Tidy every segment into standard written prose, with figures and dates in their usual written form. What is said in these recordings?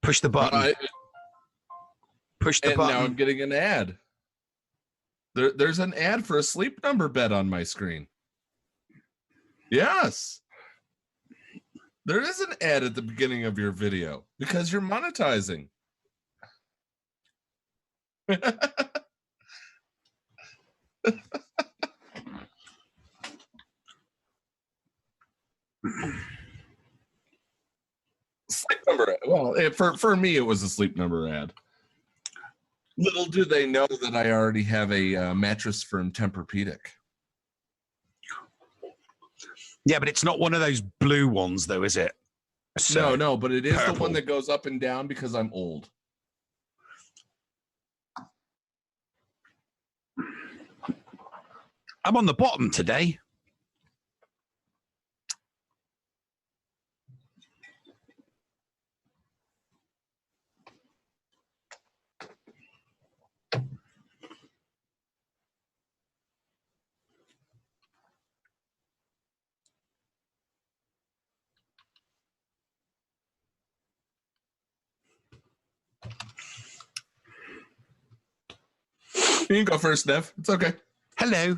Push the button. Push the button. Now I'm getting an ad. There's an ad for a Sleep Number bed on my screen. Yes. There is an ad at the beginning of your video because you're monetizing. Sleep Number ad. Well, for me, it was a Sleep Number ad. Little do they know that I already have a mattress from Tempur-Pedic. Yeah, but it's not one of those blue ones, though, is it? So, no, but it is purple. the one that goes up and down because I'm old. I'm on the bottom today. You can go first, Nev. It's okay. Hello.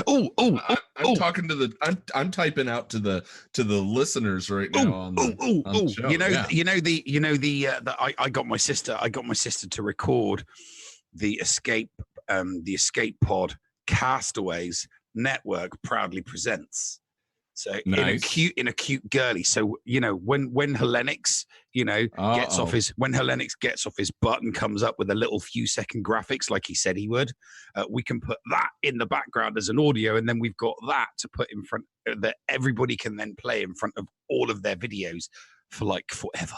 I'm talking to the. I'm typing out to the listeners right now on the show. I got my sister. I got my sister to record the Escape Pod Castaways Network proudly presents. So nice. in a cute girly. So when Hellenix when Hellenix gets off his butt and comes up with a little few second graphics like he said he would, we can put that in the background as an audio, and then we've got that to put in front that everybody can then play in front of all of their videos for like forever.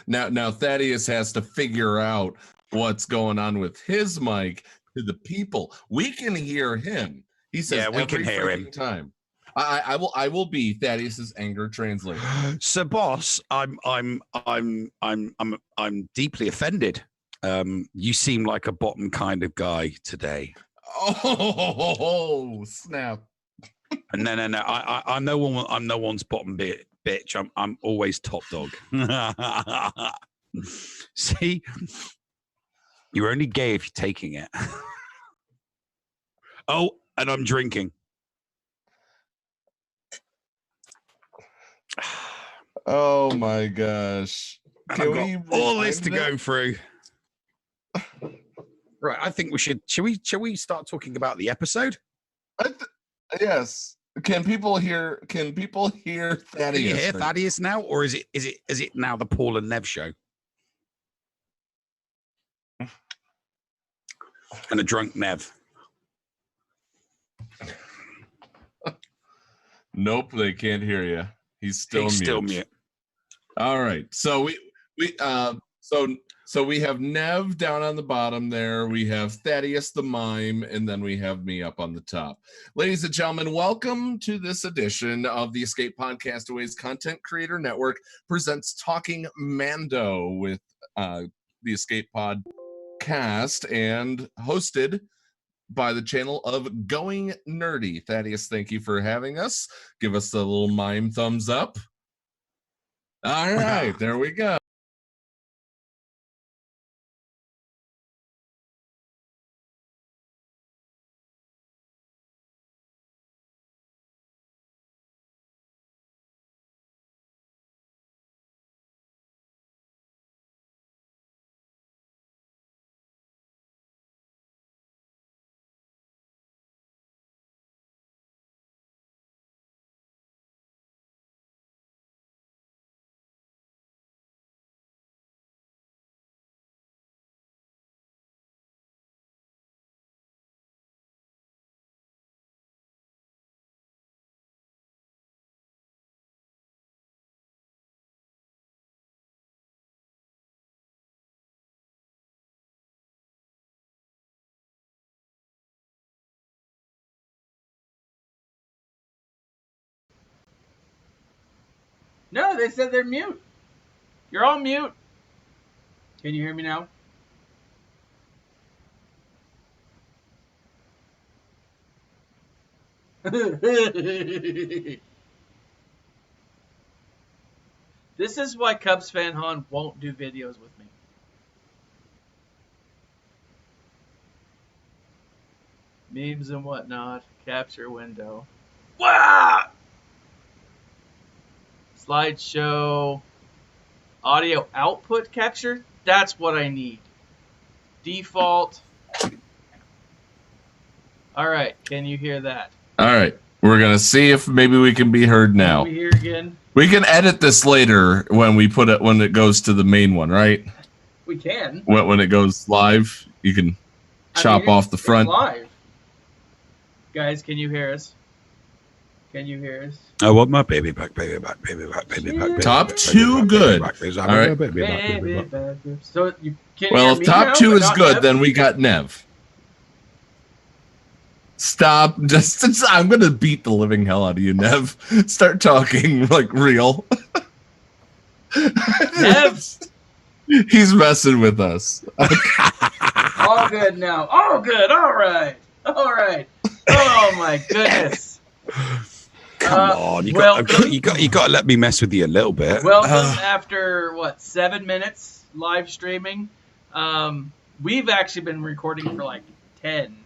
Now Thaddaeus has to figure out what's going on with his mic to the people. We can hear him. He says, yeah, we can hear him. Time. I will be Thaddeus's anger translator. So, boss, I'm deeply offended. You seem like a bottom kind of guy today. Oh snap! No. I'm no one's bottom bitch. I'm always top dog. See, you're only gay if you're taking it. Oh, and I'm drinking. Oh my gosh! Can we all this to go through? Right, I think we should. Shall we start talking about the episode? Yes. Can people hear Thaddeus? Can you hear Thaddeus now, or is it now the Paul and Nev show? And a drunk Nev. Nope, they can't hear you. He's still mute. All right. So we have Nev down on the bottom there. We have Thaddeus the mime, and then we have me up on the top. Ladies and gentlemen, welcome to this edition of the Escape Podcastaways Content Creator Network presents Talking Mando with the Escape Podcast and hosted by the channel of Going Nerdy. Thaddeus, thank you for having us. Give us a little mime thumbs up. All right, there we go. No, they said they're mute. You're all mute. Can you hear me now? This This is why Cubs fan Han won't do videos with me. Memes and whatnot. Capture window. Wow! Slideshow. Audio output capture. That's what I need. Default. All right. Can you hear that? All right. We're going to see if maybe we can be heard now. Can we hear again? We can edit this later when it goes to the main one, right? We can. When it goes live, you can chop off the front. It's live. Guys, can you hear us? Can you hear us? I want my baby back, baby back, baby back, baby back. Top two good. All right. So you can well, hear if me top now, two but is not good, Nev? then we got Nev. Stop. I'm going to beat the living hell out of you, Nev. Start talking like real. Nev. He's messing with us. All good now. All good. All right. All right. Oh my goodness. Come on, you got to let me mess with you a little bit. Welcome after 7 minutes live streaming. We've actually been recording for like 10.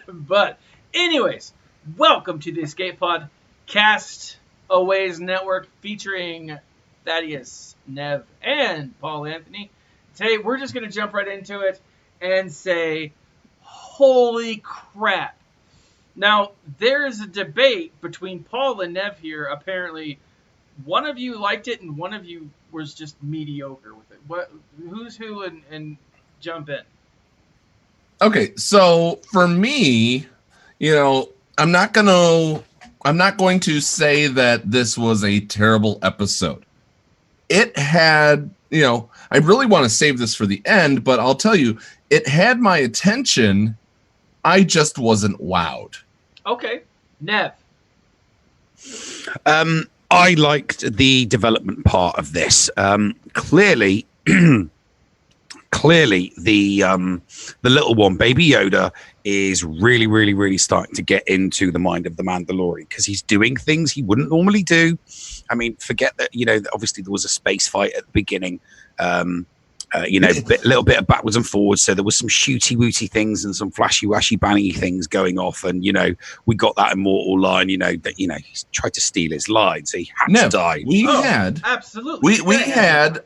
But anyways, welcome to the Escape Pod Castaways Network featuring Thaddaeus, Nev, and Paul Anthony. Today we're just going to jump right into it and say, holy crap. Now, there's a debate between Paul and Nev here. Apparently, one of you liked it and one of you was just mediocre with it. Who's who and jump in. Okay, so for me, I'm not going to say that this was a terrible episode. It had, I really want to save this for the end, but I'll tell you, it had my attention. I just wasn't wowed. Okay, Nev. I liked the development part of this. Clearly, the little one, Baby Yoda, is really, really, really starting to get into the mind of the Mandalorian because he's doing things he wouldn't normally do. I mean, forget that, obviously there was a space fight at the beginning, little bit of backwards and forwards. So there was some shooty-wooty things and some flashy-washy banny things going off. And, we got that immortal line, that, he tried to steal his line. So he had to die. We had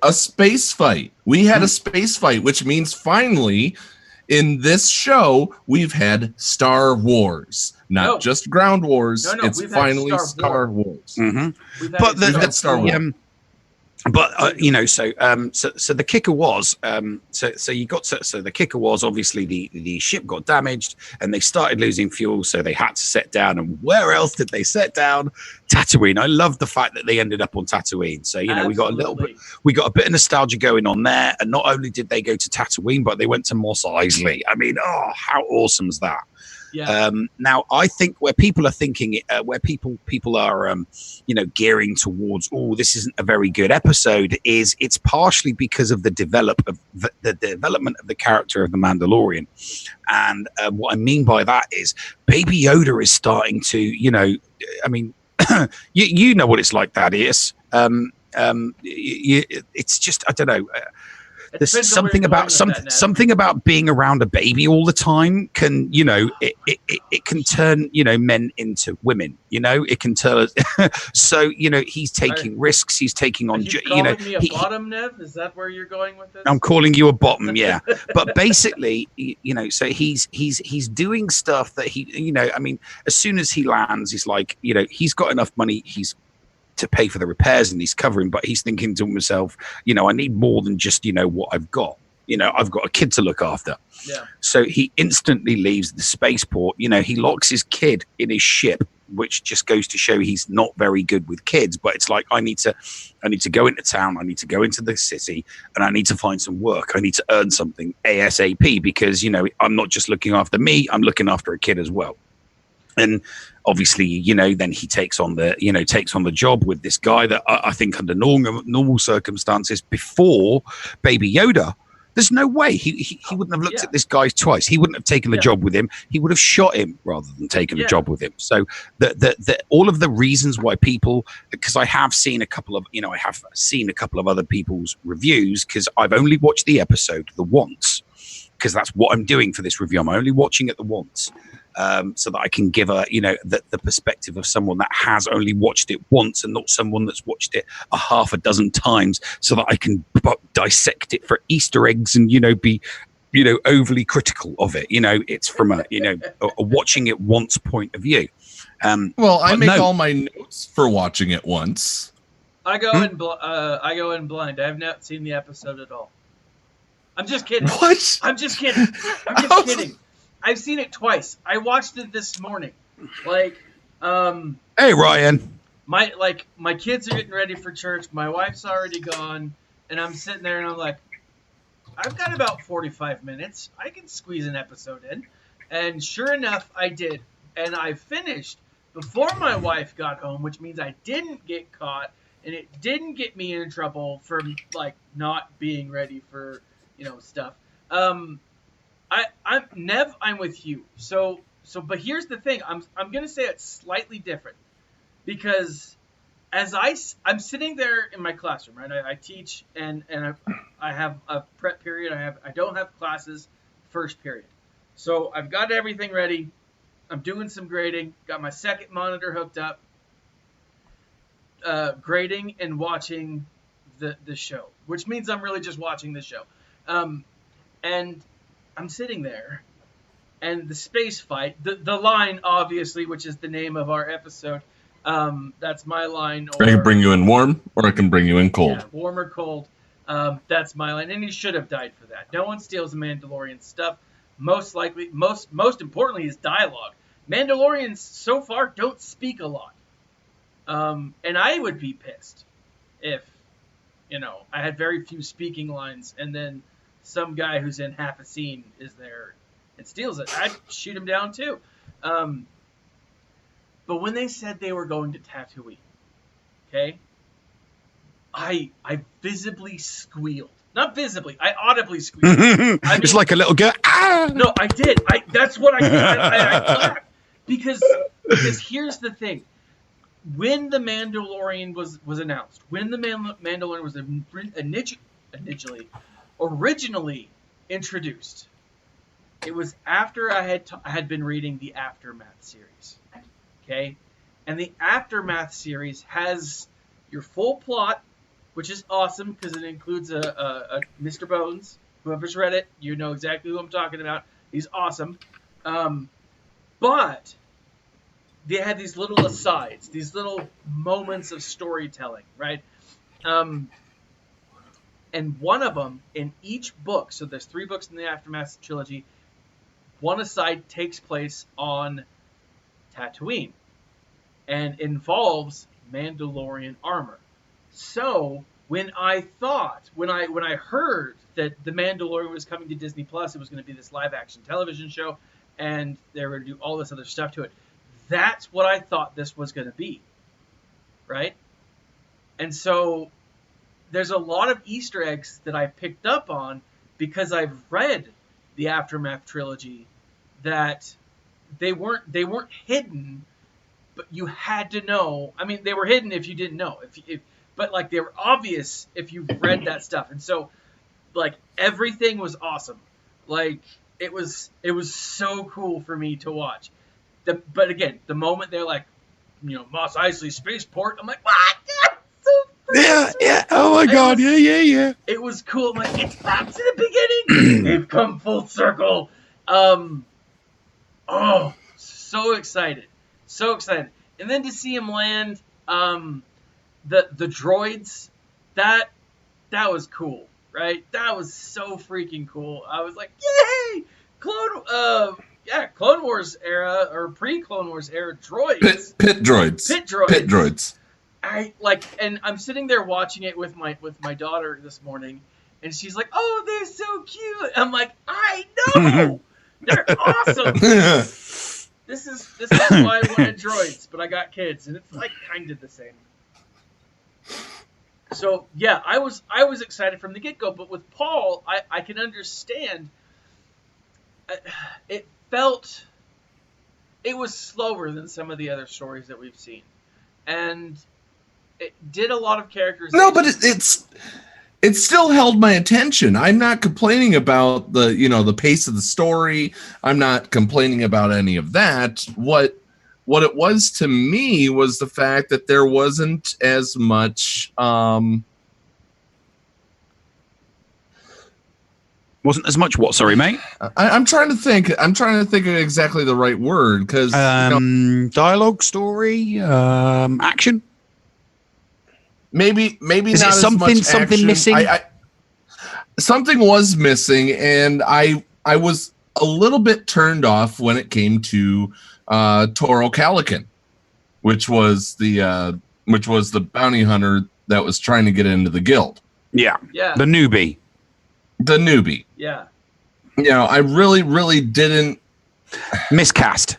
a space fight. We had a space fight, which means finally in this show, we've had Star Wars, not just Ground Wars. No, it's finally Star Wars. Mm-hmm. We've had Star Wars. But so the kicker was the kicker was obviously the ship got damaged and they started losing fuel, so they had to set down. And where else did they set down? Tatooine. I love the fact that they ended up on Tatooine. So we got a bit of nostalgia going on there. And not only did they go to Tatooine, but they went to Mos Eisley. I mean, how awesome is that? Yeah. Now, I think where people are thinking, where people are, gearing towards, this isn't a very good episode, is it's partially because of the development of the character of the Mandalorian. And what I mean by that is Baby Yoda is starting to, I mean, you know what it's like, Thaddeus. It's just, I don't know. There's something about being around a baby all the time can, it can turn, men into women, it can turn. So, he's taking risks. He's taking on, me a bottom, Nev? Is that where you're going with this? I'm calling you a bottom. Yeah. But basically, so he's doing stuff that I mean, as soon as he lands, he's like, he's got enough money. He's to pay for the repairs and he's covering, but he's thinking to himself, I need more than just, what I've got. I've got a kid to look after. Yeah. So he instantly leaves the spaceport. He locks his kid in his ship, which just goes to show he's not very good with kids. But it's like, I need to go into town. I need to go into the city and I need to find some work. I need to earn something ASAP because, I'm not just looking after me. I'm looking after a kid as well. And obviously, then he takes on the job with this guy that I think under normal circumstances before Baby Yoda There's no way he wouldn't have looked at this guy twice. He wouldn't have taken the job with him. He would have shot him rather than taken the job with him. So the all of the reasons why people, because I have seen a couple of other people's reviews, because I've only watched the episode the once, because that's what I'm doing for this review. I'm only watching it the once. So that I can give the perspective of someone that has only watched it once and not someone that's watched it a half a dozen times, so that I can dissect it for Easter eggs and be overly critical of it. It's from a watching it once point of view. Well, I make all my notes for watching it once. I go in blind. I have not seen the episode at all. I'm just kidding. What? I'm just kidding. I'm just kidding. I've seen it twice. I watched it this morning. Hey, Ryan. My kids are getting ready for church. My wife's already gone, and I'm sitting there and I'm like, I've got about 45 minutes. I can squeeze an episode in. And sure enough, I did. And I finished before my wife got home, which means I didn't get caught, and it didn't get me in trouble for not being ready for stuff. I'm with you. But here's the thing. I'm gonna say it's slightly different, because as I'm sitting there in my classroom, right? I teach and I have a prep period. I don't have classes first period, so I've got everything ready. I'm doing some grading. Got my second monitor hooked up. Grading and watching the show, which means I'm really just watching the show. And I'm sitting there, and the space fight, the line, obviously, which is the name of our episode, that's my line. I can bring you in warm, or I can bring you in cold. Yeah, warm or cold. That's my line, and he should have died for that. No one steals the Mandalorian stuff. Most likely, most importantly, is dialogue. Mandalorians so far don't speak a lot, and I would be pissed if I had very few speaking lines, and then some guy who's in half a scene is there and steals it. I'd shoot him down too. But when they said they were going to Tatooine, okay, I visibly squealed. Not visibly, I audibly squealed. It's like a little girl. Ah! No, I did. That's what I did. I clapped. Because here's the thing. When the Mandalorian was announced, when the Mandalorian was originally introduced, it was after I had been reading the Aftermath series. Okay? And the Aftermath series has your full plot, which is awesome because it includes a Mr. Bones. Whoever's read it, you know exactly who I'm talking about. He's awesome. But they had these little asides, these little moments of storytelling, right? And one of them in each book, so there's 3 books in the Aftermath trilogy, one aside takes place on Tatooine and involves Mandalorian armor. So when I heard that The Mandalorian was coming to Disney Plus, it was going to be this live action television show, and they were going to do all this other stuff to it. That's what I thought this was going to be, right? And so there's a lot of Easter eggs that I picked up on because I've read the Aftermath trilogy that they weren't hidden, but you had to know. I mean, they were hidden if you didn't know. But like they were obvious if you read that stuff. And so like everything was awesome. Like it was so cool for me to watch. But again, the moment they're like, Mos Eisley Spaceport, I'm like, what? Yeah. Oh my God. Yeah. It was cool. I'm like, it's back to the beginning. They've come full circle. Oh, so excited. And then to see him land, the droids, that was cool, right? That was so freaking cool. I was like, yay! Clone Wars era or pre-Clone Wars era droids. Pit droids. And I'm sitting there watching it with my daughter this morning, and she's like, "Oh, they're so cute." I'm like, "I know, they're awesome." This is why I wanted droids, but I got kids, and it's like kind of the same. So yeah, I was excited from the get go, but with Paul, I can understand. It felt it was slower than some of the other stories that we've seen, and it did a lot of characters. No, but it still held my attention. I'm not complaining about the pace of the story. I'm not complaining about any of that. What it was to me was the fact that there wasn't as much Wasn't as much what? Sorry, mate. I'm trying to think of exactly the right word, because dialogue, story, action. Maybe Is not it something as much action. missing? Something was missing, and I was a little bit turned off when it came to Toro Calican, which was the bounty hunter that was trying to get into the guild. Yeah. The newbie. Yeah. I really didn't miscast.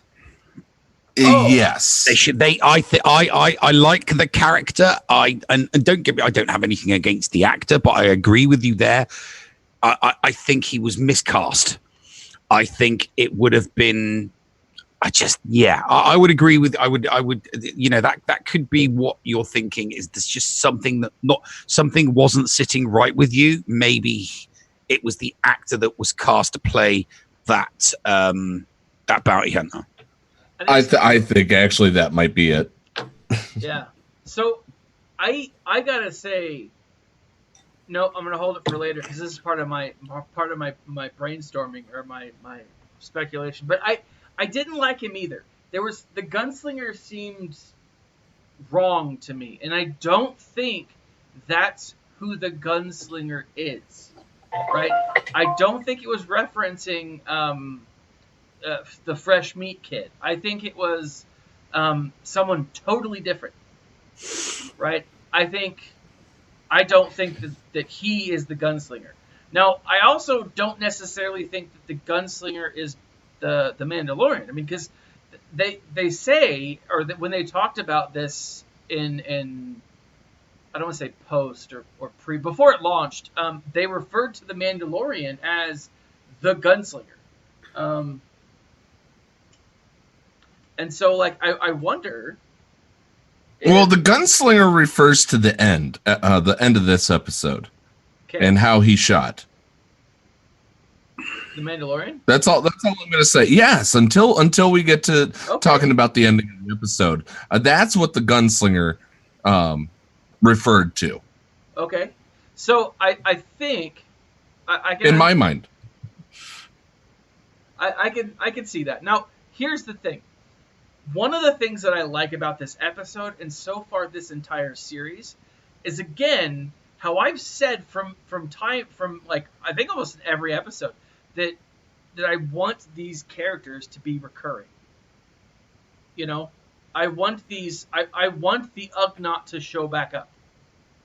Yes, they should. I like the character. And don't get me. I don't have anything against the actor, but I agree with you there. I think he was miscast. I think it would have been. I would agree with. I would. That could be what you're thinking. Is there's just something something wasn't sitting right with you? Maybe it was the actor that was cast to play that bounty hunter. I think actually that might be it. Yeah. So I gotta say, no, I'm gonna hold it for later because this is part of my brainstorming or my speculation. But I didn't like him either. The gunslinger seemed wrong to me, and I don't think that's who the gunslinger is. Right? I don't think it was referencing the fresh meat kid. I think it was someone totally different, right? I don't think that he is the gunslinger. Now, I also don't necessarily think that the gunslinger is the Mandalorian. I mean, because they say, or that when they talked about this in I don't want to say post or pre, before it launched, they referred to the Mandalorian as the gunslinger. And so, like, I wonder. Well, the gunslinger refers to the end of this episode, and how he shot. The Mandalorian? That's all I'm going to say. Yes, until we get to talking about the ending of the episode. That's what the gunslinger referred to. Okay. So I think I can, in my mind, I can see that. Now, here's the thing. One of the things that I like about this episode and so far this entire series is, again, how I've said from like I think almost every episode that I want these characters to be recurring. I want I want the Ugnaught to show back up,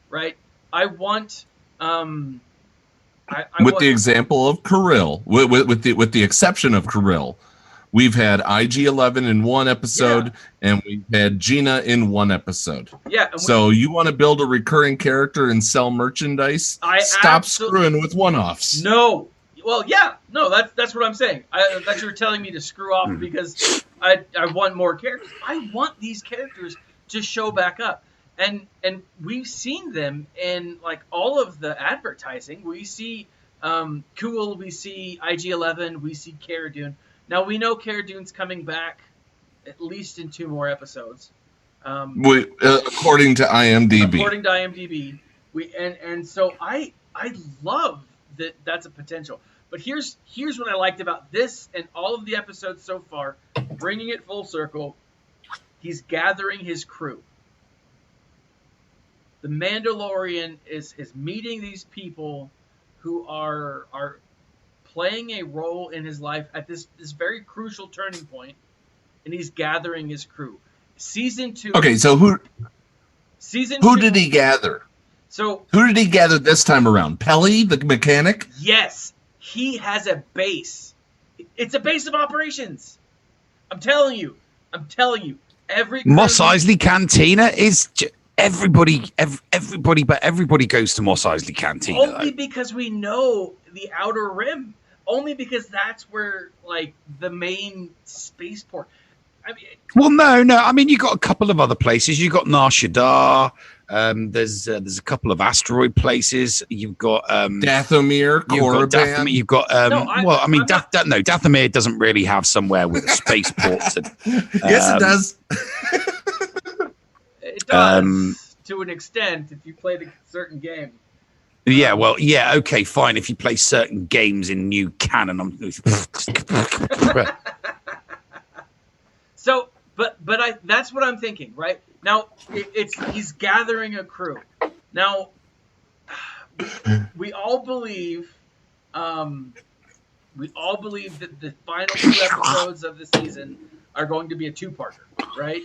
right? I want the example of Kirill, with the exception of Kirill. We've had IG-11 in one episode, and we've had Gina in one episode. Yeah. So you want to build a recurring character and sell merchandise? Stop screwing with one-offs. No. Well, yeah. No, that's what I'm saying. I thought you were telling me to screw off because I want more characters. I want these characters to show back up. And we've seen them in, like, all of the advertising. We see Cool, we see IG-11, we see Cara Dune. Now, we know Cara Dune's coming back at least in 2 more episodes. According to IMDb. According to IMDb. And so I love that that's a potential. But here's what I liked about this and all of the episodes so far, bringing it full circle. He's gathering his crew. The Mandalorian is meeting these people who are playing a role in his life at this very crucial turning point, and he's gathering his crew. Season 2. Okay, so who did he gather? So who did he gather this time around? Pelly, the mechanic? Yes, he has a base. It's a base of operations. I'm telling you. Every Mos Eisley Cantina is everybody goes to Mos Eisley Cantina. Only because we know the Outer Rim. Only because that's where, like, the main spaceport. I mean, well, no. I mean, you got a couple of other places. You got Nar Shaddaa. There's a couple of asteroid places. You've got Dathomir, Korriban. You've got Dathomir doesn't really have somewhere with a spaceport. Yes, it does. It does to an extent if you play a certain game. Yeah, well, yeah, okay, fine. If you play certain games in new canon, So, but that's what I'm thinking, right? Now, he's gathering a crew. Now, we all believe that the final 2 episodes of the season are going to be a 2-parter, right?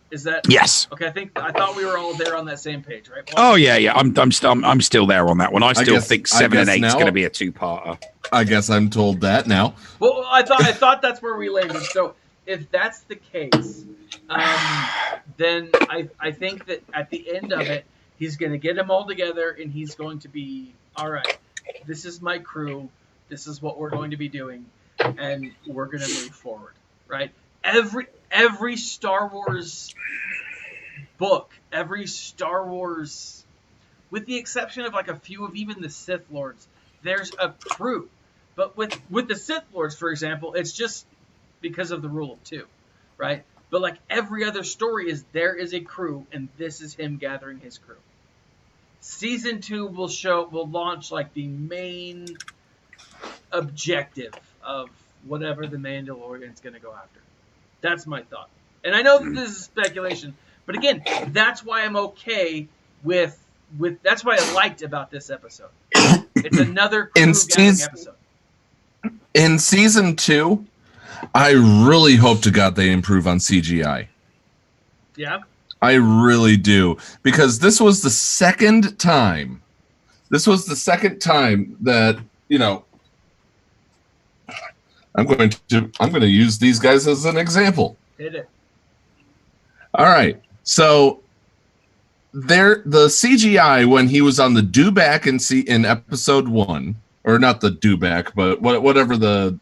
Is that yes? Okay, I thought we were all there on that same page, right? Oh yeah. I'm still there on that one. I still think 7 and 8 is going to be a 2-parter. I guess I'm told that now. Well, I thought that's where we landed. So if that's the case, then I think that at the end of it, he's going to get them all together and he's going to be, all right, this is my crew. This is what we're going to be doing, and we're going to move forward, right? Every Star Wars book, every Star Wars, with the exception of like a few of even the Sith Lords, there's a crew. But with the Sith Lords, for example, it's just because of the rule of 2, right? But like every other story there is a crew, and this is him gathering his crew. Season 2 will launch like the main objective of whatever the Mandalorian's going to go after. That's my thought. And I know that this is speculation, but again, that's why I'm okay with that's what I liked about this episode. It's another crew gathering episode. In season 2, I really hope to God they improve on CGI. Yeah. I really do, because this was the second time that, you know, I'm going to use these guys as an example. Hit it. All right. So the CGI when he was on the dewback in episode 1, or not the dewback, but whatever the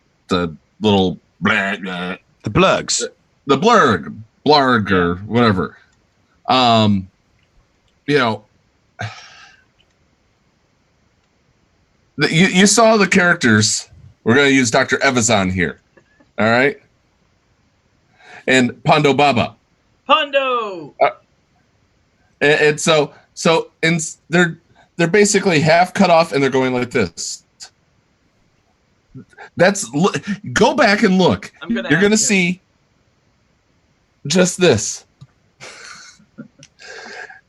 little blah, blah, the blurgs, the blarg or whatever. You know, you saw the characters. We're going to use Dr. Evazan here. All right. And Pondo Baba. Pondo! And so they're basically half cut off and they're going like this. Go back and look. You're going to see just this.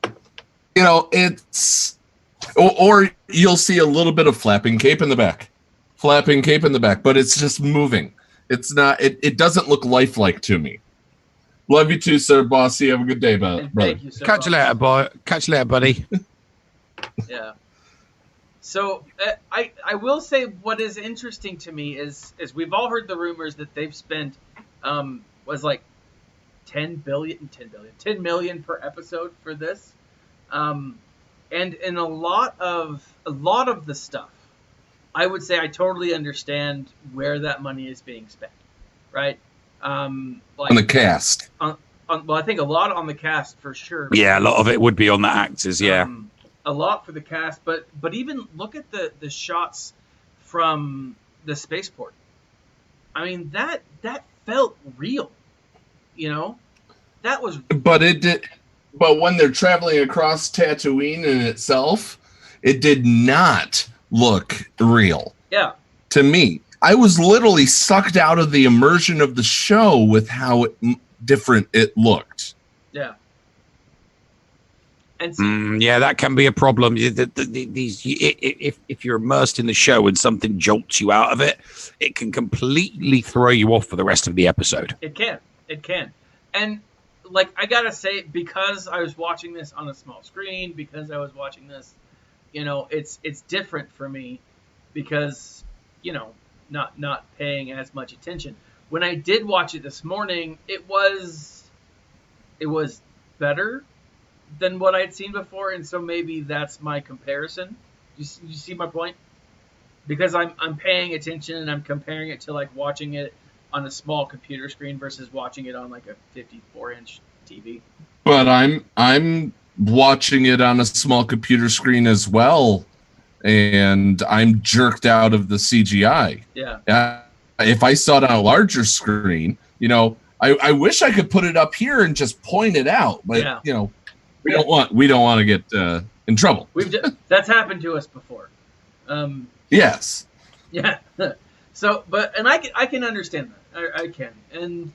You know, it's, or you'll see a little bit of flapping cape in the back, but it's just moving. It's not, it doesn't look lifelike to me. Love you too, sir, bossy. Have a good day, brother. Thank you, sir. Catch you later, boy. Catch you later, buddy. Yeah. So I will say what is interesting to me is we've all heard the rumors that they've spent was like 10 million per episode for this. And in a lot of the stuff, I would say I totally understand where that money is being spent, right? Like, on the cast. Well, I think a lot on the cast for sure. Yeah, a lot of it would be on the actors. Yeah, a lot for the cast, but even look at the shots from the spaceport. I mean, that felt real, you know. That was. But it did. But when they're traveling across Tatooine in itself, it did not look real. Yeah. To me, I was literally sucked out of the immersion of the show with how different it looked. Yeah. And yeah, that can be a problem. If you're immersed in the show and something jolts you out of it, it can completely throw you off for the rest of the episode. It can. And like, I gotta say, because I was watching this on a small screen, because I was watching this, you know, it's different for me because, you know, not paying as much attention. When I did watch it this morning, it was better. than what I'd seen before, and so maybe that's my comparison. You see my point? Because I'm paying attention and I'm comparing it to like watching it on a small computer screen versus watching it on like a 54-inch TV. But I'm watching it on a small computer screen as well, and I'm jerked out of the CGI. Yeah. If I saw it on a larger screen, I wish I could put it up here and just point it out, but we don't want to get in trouble. That's happened to us before. Yes. Yeah. So, and I can understand that. I can, and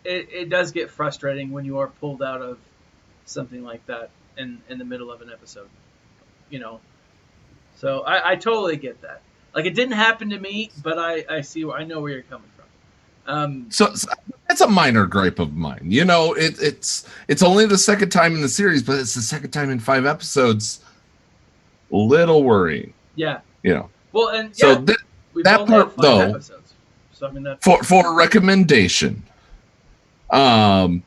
it does get frustrating when you are pulled out of something like that in the middle of an episode. So I totally get that. Like, it didn't happen to me, but I know where you're coming from. So that's a minor gripe of mine. It's only the second time in the series, but it's the second time in 5 episodes. Little worrying. Yeah. Well, and so that part though. Episodes. So I mean, that's for a recommendation. The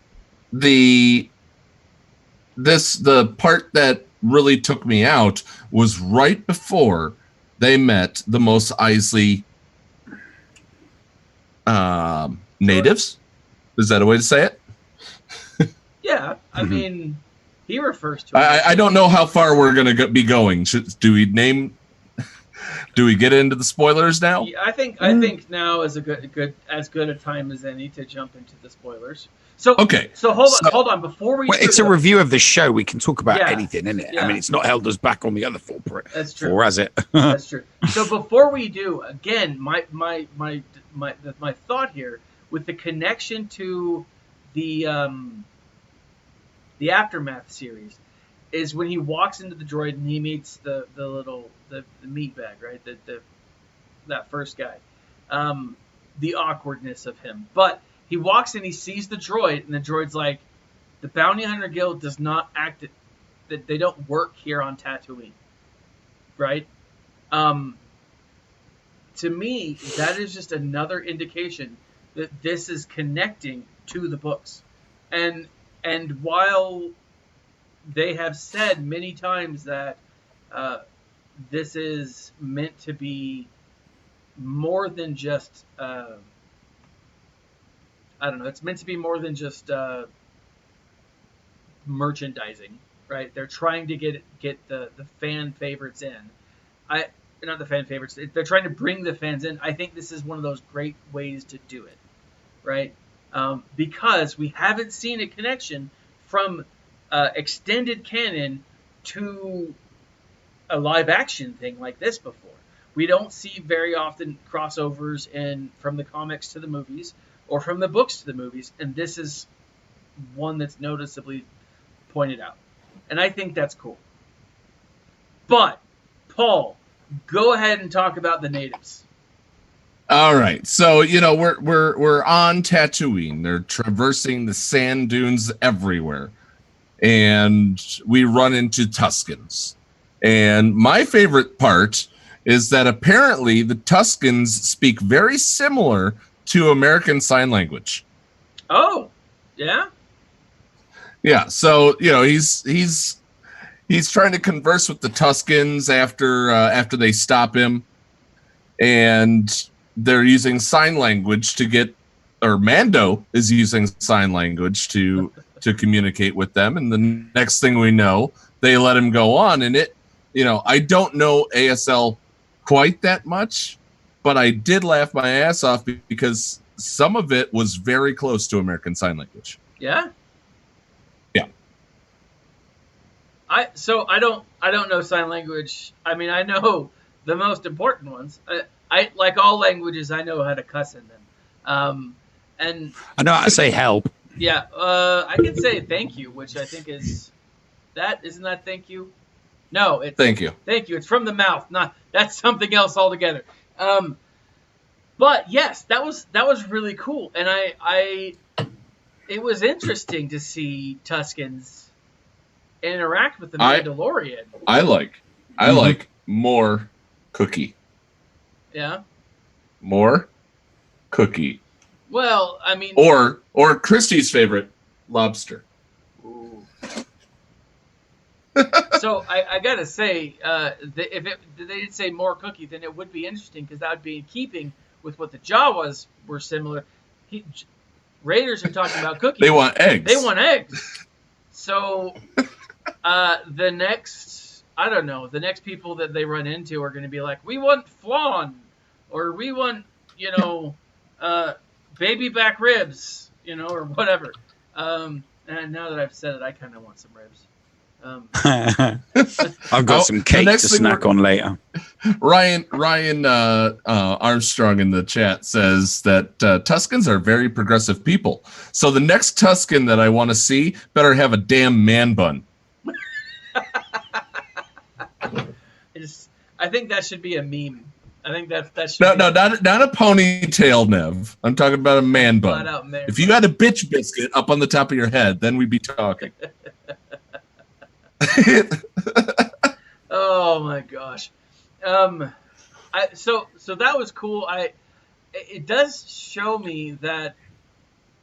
part that really took me out was right before they met the Mos Eisley natives. Is that a way to say it? Yeah, I mean, he refers to. I don't know how far we're going to be going. Do we get into the spoilers now? Yeah, I think now is as good a time as any to jump into the spoilers. So okay. So hold on before we. Well, it's a review of the show. We can talk about anything, isn't it? Yeah. I mean, it's not held us back on the other 4. That's true. Or has it? That's true. So before we do, again, my thought here with the connection to the Aftermath series is when he walks into the droid and he meets the meat bag, right? That first guy. The awkwardness of him. But he walks in, he sees the droid, and the droid's like, the Bounty Hunter Guild does not act that they don't work here on Tatooine. Right? To me, that is just another indication that this is connecting to the books. And while they have said many times that this is meant to be more than just it's meant to be more than just merchandising, right? They're trying to get the fan favorites in. Not the fan favorites. They're trying to bring the fans in. I think this is one of those great ways to do it, right? Because we haven't seen a connection from extended canon to a live action thing like this before. We don't see very often crossovers from the comics to the movies or from the books to the movies, and this is one that's noticeably pointed out. And I think that's cool. But, Paul, go ahead and talk about the natives. All right. So, we're on Tatooine. They're traversing the sand dunes everywhere. And we run into Tuskens. And my favorite part is that apparently the Tuskens speak very similar to American Sign Language. Oh, yeah? Yeah, so, he's trying to converse with the Tuskens after they stop him. And they're using sign language Mando is using sign language to communicate with them. And the next thing we know, they let him go on. And I don't know ASL quite that much, but I did laugh my ass off because some of it was very close to American Sign Language. Yeah? Yeah. I don't know sign language. I mean, I know the most important ones. I like all languages, I know how to cuss in them. And I know how to say help. Yeah, I can say thank you, which I think isn't that thank you? No, it's thank you. Thank you. It's from the mouth. That's something else altogether. But yes, that was really cool, and it was interesting to see Tuskens interact with the Mandalorian. I like more cookie. Yeah. More cookie. Well, I mean, or Christy's favorite, lobster. So I gotta say, if they did say more cookie, then it would be interesting because that would be in keeping with what the Jawas were similar. Raiders are talking about cookies. They want eggs. They want eggs. So the next, I don't know, the next people that they run into are going to be like, we want flan, or we want, baby back ribs, or whatever. And now that I've said it, I kind of want some ribs. I've got some cake to snack on later. Ryan Armstrong in the chat says that Tuscans are very progressive people. So the next Tuscan that I want to see better have a damn man bun. I think that should be a meme. I think that should not a ponytail, Nev. I'm talking about a man bun. If you had a bitch biscuit up on the top of your head, then we'd be talking. Oh my gosh. So that was cool. It does show me that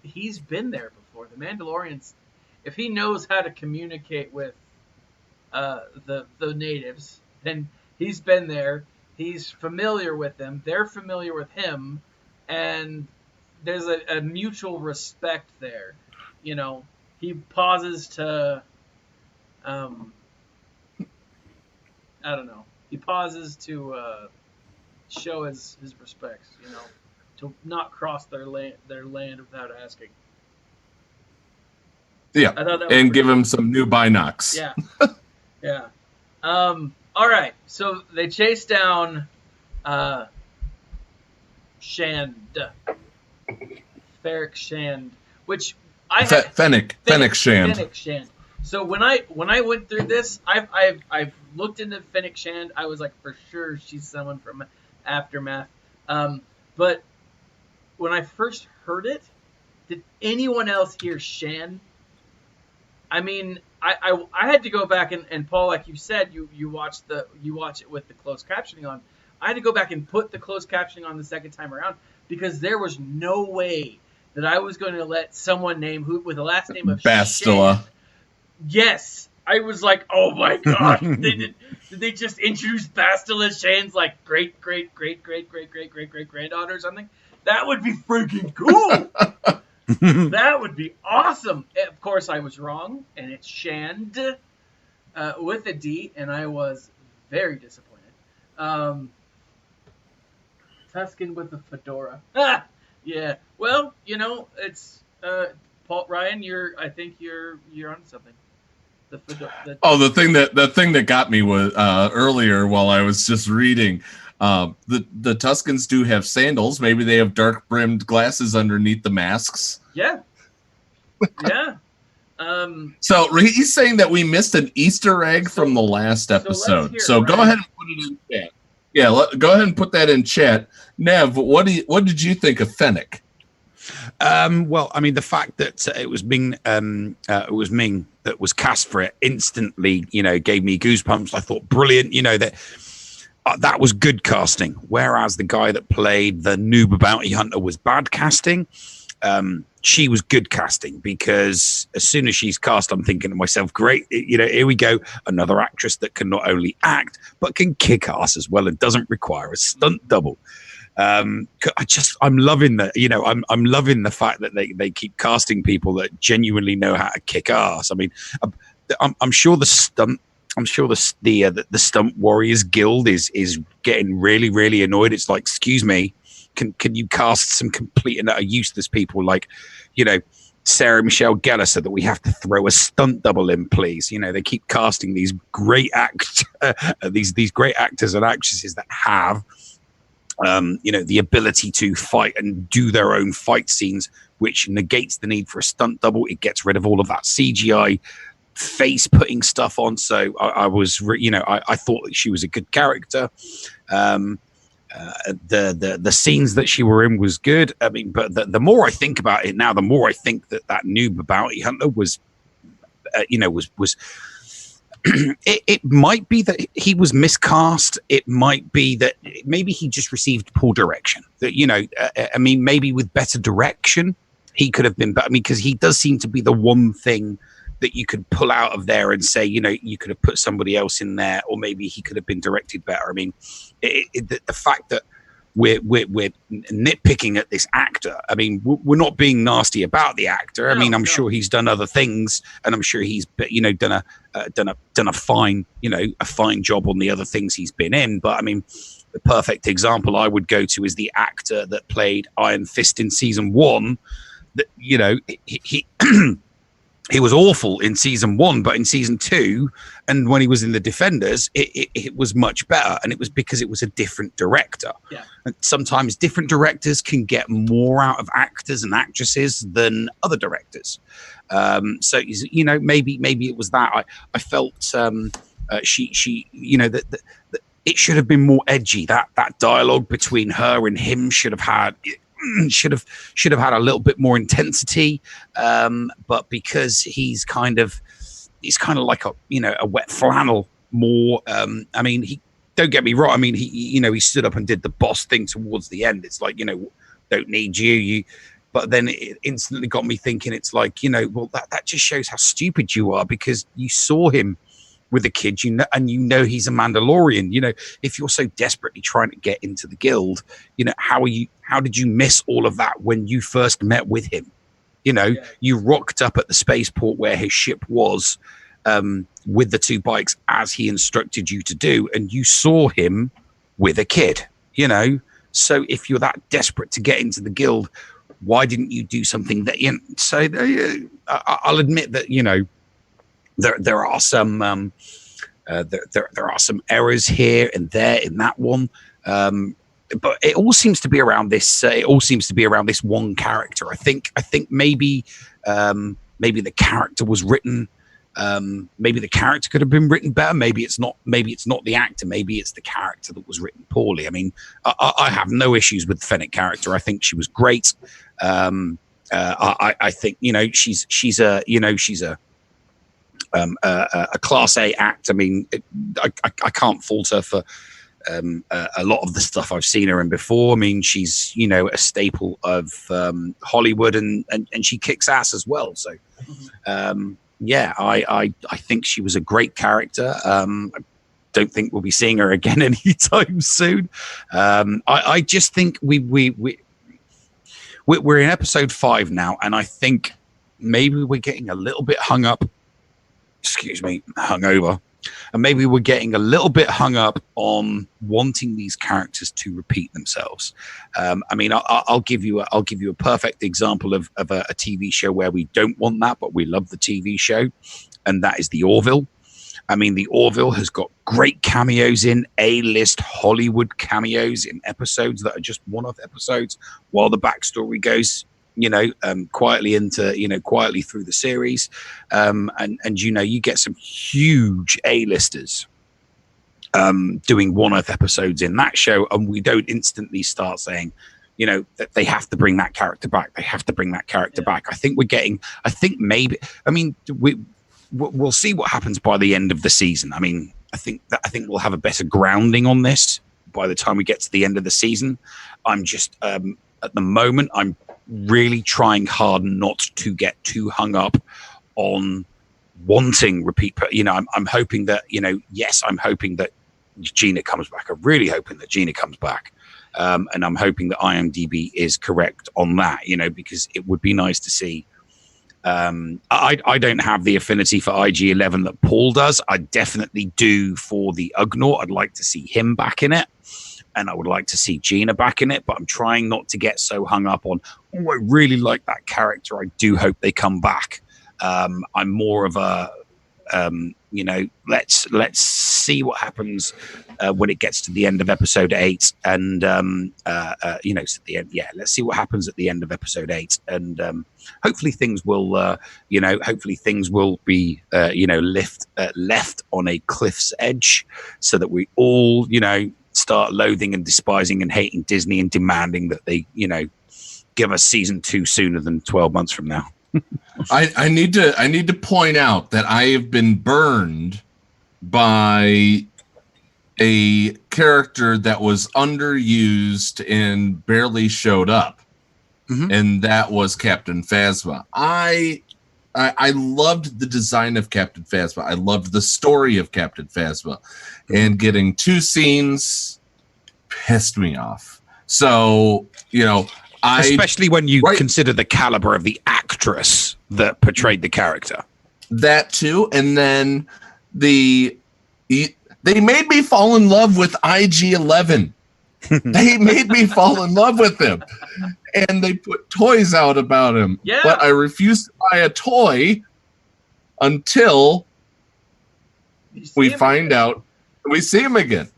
he's been there before. The Mandalorians, if he knows how to communicate with the natives, then he's been there. He's familiar with them. They're familiar with him, and there's a mutual respect there. He pauses to I don't know. He pauses to show his respects, to not cross their land without asking. Yeah, and give him some new binocs. Yeah, yeah. All right, so they chase down Shand, Ferric Shand, which Fennec Shand. So when I went through this, I've looked into Fennec Shand. I was like, for sure she's someone from Aftermath. But when I first heard it, did anyone else hear Shan? I mean, I had to go back and Paul, like you said, you watch it with the closed captioning on. I had to go back and put the closed captioning on the second time around because there was no way that I was going to let someone with the last name of Bastila. Shan. Yes, I was like, oh my gosh, did they just introduce Bastila Shan's like great granddaughter or something? That would be freaking cool. That would be awesome. Of course, I was wrong, and it's Shand with a D, and I was very disappointed. Tuscan with a fedora. Yeah. Well, it's Paul Ryan. I think you're onto something. The thing that got me was earlier while I was just reading. The Tuscans do have sandals. Maybe they have dark brimmed glasses underneath the masks. Yeah. Yeah. So he's saying that we missed an Easter egg from the last episode. So go ahead and put it in chat. Yeah, go ahead and put that in chat. Nev, what did you think of Fennec? Well, I mean, the fact that it was Ming that was cast for it instantly, gave me goosebumps. I thought, brilliant, that was good casting. Whereas the guy that played the noob bounty hunter was bad casting. She was good casting because as soon as she's cast, I'm thinking to myself, great, here we go. Another actress that can not only act, but can kick ass as well and doesn't require a stunt double. I'm loving that, I'm loving the fact that they keep casting people that genuinely know how to kick ass. I mean, I'm sure the stunt Warriors Guild is getting really, really annoyed. It's like, excuse me, can you cast some complete and utter useless people like, Sarah Michelle Gellar so that we have to throw a stunt double in, please? They keep casting these great these great actors and actresses that have the ability to fight and do their own fight scenes, which negates the need for a stunt double. It gets rid of all of that CGI face putting stuff on. So I was, I thought that she was a good character. The scenes that she were in was good. I mean, but the more I think about it now, the more I think that noob bounty hunter was, it might be that he was miscast. It might be that maybe he just received poor direction. That, I mean, maybe with better direction, he could have been better. I mean, because he does seem to be the one thing that you could pull out of there and say, you know, you could have put somebody else in there, or maybe he could have been directed better. I mean, the fact that we're nitpicking at this actor. I mean, we're not being nasty about the actor. I mean, I'm sure he's done other things, and I'm sure he's, you know, done a fine, you know, a fine job on the other things he's been in. But I mean, the perfect example I would go to is the actor that played Iron Fist in season 1. That, you know, he he was awful in season 1, but in season 2, and when he was in the Defenders, it was much better, and it was because it was a different director. Yeah. And sometimes different directors can get more out of actors and actresses than other directors. So, you know, maybe it was that. I felt she you know, that it should have been more edgy. That dialogue between her and him should have had had a little bit more intensity, but because he's kind of like a wet flannel more. I mean, he, don't get me wrong, I mean, he stood up and did the boss thing towards the end. It's like, you know, don't need you, but then it instantly got me thinking, it's like, you know, well, that just shows how stupid you are, because you saw him with a kid, you know, and you know he's a Mandalorian. You know, if you're so desperately trying to get into the guild, you know, how did you miss all of that when you first met with him? You know, you rocked up at the spaceport where his ship was, with the 2 bikes as he instructed you to do, and you saw him with a kid, you know. So if you're that desperate to get into the guild, why didn't you do something that, you know? So I'll admit that, you know, there are some there are some errors here and there in that one, but it all seems to be around this. It all seems to be around this one character. I think maybe the character was written. Maybe the character could have been written better. Maybe it's not the actor. Maybe it's the character that was written poorly. I mean, I have no issues with the Fennec character. I think she was great. I think, you know, she's a class A act. I mean, I can't fault her for a lot of the stuff I've seen her in before. I mean, she's, you know, a staple of Hollywood, and she kicks ass as well. So, yeah, I think she was a great character. I don't think we'll be seeing her again anytime soon. I just think we're in episode 5 now, and I think maybe we're getting a little bit hungover, and maybe we're getting a little bit hung up on wanting these characters to repeat themselves. I mean, I'll give you a perfect example of a TV show where we don't want that, but we love the TV show, and that is The Orville. I mean, The Orville has got great cameos in A-list Hollywood cameos in episodes that are just one-off episodes, while the backstory goes, you know, quietly through the series. And you know, you get some huge A-listers doing one-off episodes in that show, and we don't instantly start saying, you know, that they have to bring that character back. They have to bring that character back. I think we'll see what happens by the end of the season. I mean, I think we'll have a better grounding on this by the time we get to the end of the season. I'm just, at the moment, I'm really trying hard not to get too hung up on wanting repeat. You know, I'm hoping that, you know, yes, I'm hoping that Gina comes back. I'm really hoping that Gina comes back. And I'm hoping that IMDb is correct on that, you know, because it would be nice to see. I don't have the affinity for IG-11 that Paul does. I definitely do for the Ugnaught. I'd like to see him back in it, and I would like to see Gina back in it, but I'm trying not to get so hung up on, oh, I really like that character, I do hope they come back. I'm more of a, you know, let's see what happens when it gets to the end of episode 8, and you know, so the end, let's see what happens at the end of episode 8, and hopefully things will, you know, be, you know, left on a cliff's edge, so that we all, you know, start loathing and despising and hating Disney and demanding that they, you know, give us season 2 sooner than 12 months from now. I need to point out that I have been burned by a character that was underused and barely showed up, and that was Captain Phasma. I I loved the design of Captain Phasma. I loved the story of Captain Phasma, and getting 2 scenes pissed me off. So, especially when you consider the caliber of the actress that portrayed the character. That too, and then they made me fall in love with IG-11. They made me fall in love with him, and they put toys out about him. Yeah. But I refused to buy a toy until we find out we see him again.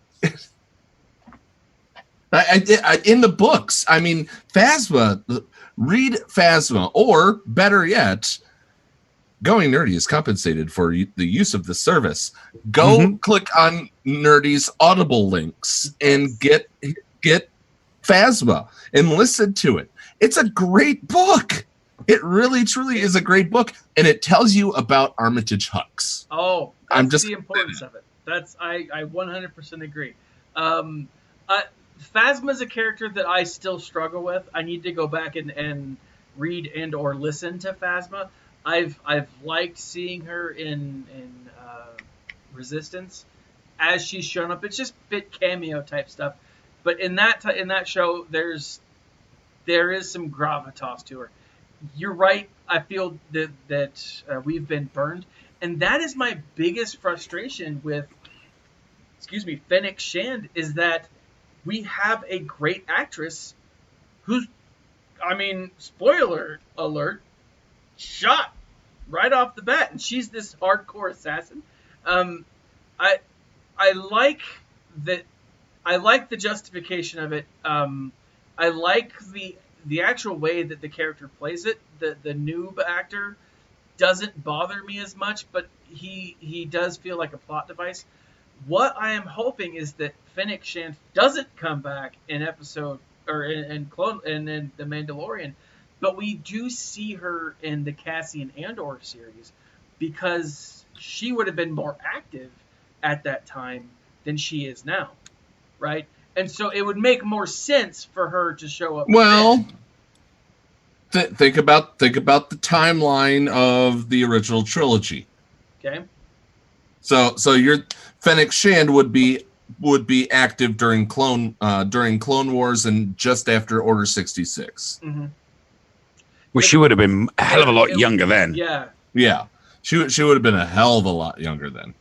In the books, I mean, Phasma, read Phasma, or better yet, Going Nerdy is compensated for the use of the service. Go click on Nerdy's Audible links and get Phasma and listen to it. It's a great book. It really, truly is a great book, and it tells you about Armitage Hux. Oh, that's the importance of it. I 100% agree. Phasma is a character that I still struggle with. I need to go back and read and or listen to Phasma. I've liked seeing her in Resistance as she's shown up. It's just bit cameo type stuff, but in that show there is some gravitas to her. You're right. I feel that we've been burned, and that is my biggest frustration with Fennec Shand, is that we have a great actress who's, spoiler alert, shot right off the bat, and she's this hardcore assassin. I like that. I like the justification of it. I like the actual way that the character plays it. The noob actor doesn't bother me as much, but he does feel like a plot device. What I am hoping is that Fennec Shand doesn't come back in episode or in The Mandalorian, but we do see her in the Cassian Andor series, because she would have been more active at that time than she is now, right? And so it would make more sense for her to show up. Well, think about the timeline of the original trilogy. Okay. So your Fennec Shand would be active during Clone Wars and just after Order 66. Mm-hmm. Well, she would have been a hell of a lot younger then. Yeah. Yeah. She would have been a hell of a lot younger then.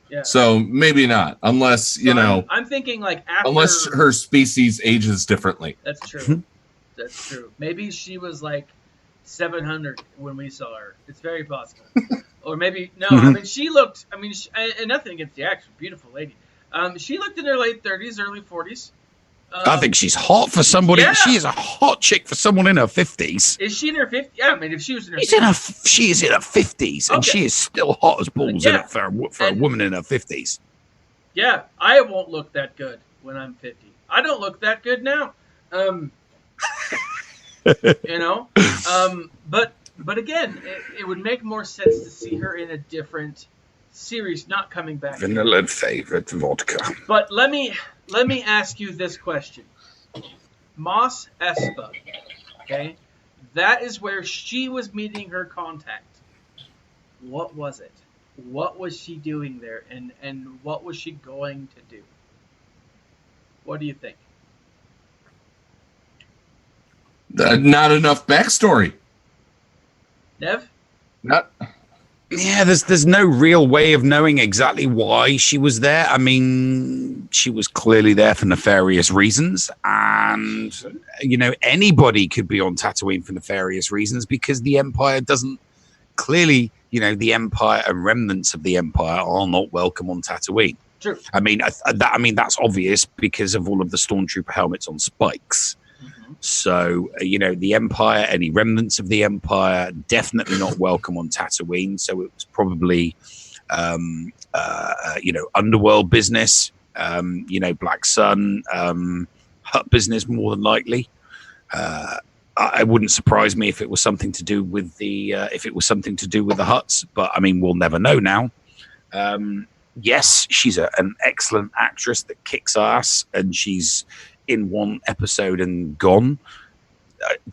Yeah. So maybe not, unless I'm thinking like after, unless her species ages differently. That's true. That's true. Maybe she was like 700 when we saw her. It's very possible. Or maybe no. I mean, she looked. I mean, and nothing against the actress, beautiful lady. She looked in her late 30s, early 40s. I think she's hot for somebody. Yeah. She is a hot chick for someone in her 50s. Is she in her 50s? Yeah, I mean, if she was in her 50s. She is in her 50s, and she is still hot as balls for a woman in her 50s. Yeah, I won't look that good when I'm 50. I don't look that good now. But again, it would make more sense to see her in a different series, not coming back. Vanilla favorite vodka. But let me ask you this question. Mos Espa, okay? That is where she was meeting her contact. What was it? What was she doing there? And what was she going to do? What do you think? Not enough backstory. Nev? Yeah, there's no real way of knowing exactly why she was there. I mean, she was clearly there for nefarious reasons, and anybody could be on Tatooine for nefarious reasons, because the Empire doesn't clearly, the Empire and remnants of the Empire are not welcome on Tatooine. True. I mean, that's obvious because of all of the Stormtrooper helmets on spikes. So, the Empire, any remnants of the Empire, definitely not welcome on Tatooine. So it was probably, underworld business, Black Sun, hut business, more than likely. It wouldn't surprise me if it was something to do with the huts, but I mean, we'll never know now. Yes, she's an excellent actress that kicks ass, and she's in one episode and gone.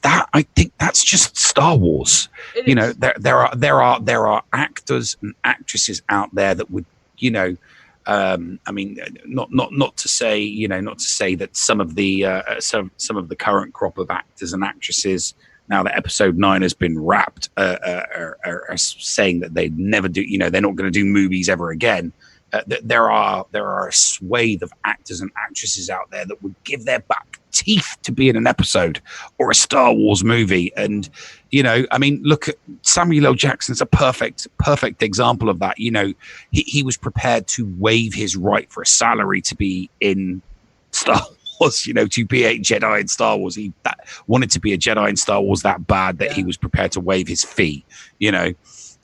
that, I think that's just Star Wars. It is. There are actors and actresses out there that would, I mean, not to say, not to say that some of the current crop of actors and actresses, now that episode 9 has been wrapped, are saying that they never do, they're not going to do movies ever again. There are a swathe of actors and actresses out there that would give their back teeth to be in an episode or a Star Wars movie. And, I mean, look at Samuel L. Jackson's a perfect example of that. He was prepared to waive his right for a salary to be in Star Wars, to be a Jedi in Star Wars. He wanted to be a Jedi in Star Wars that bad that he was prepared to waive his fee,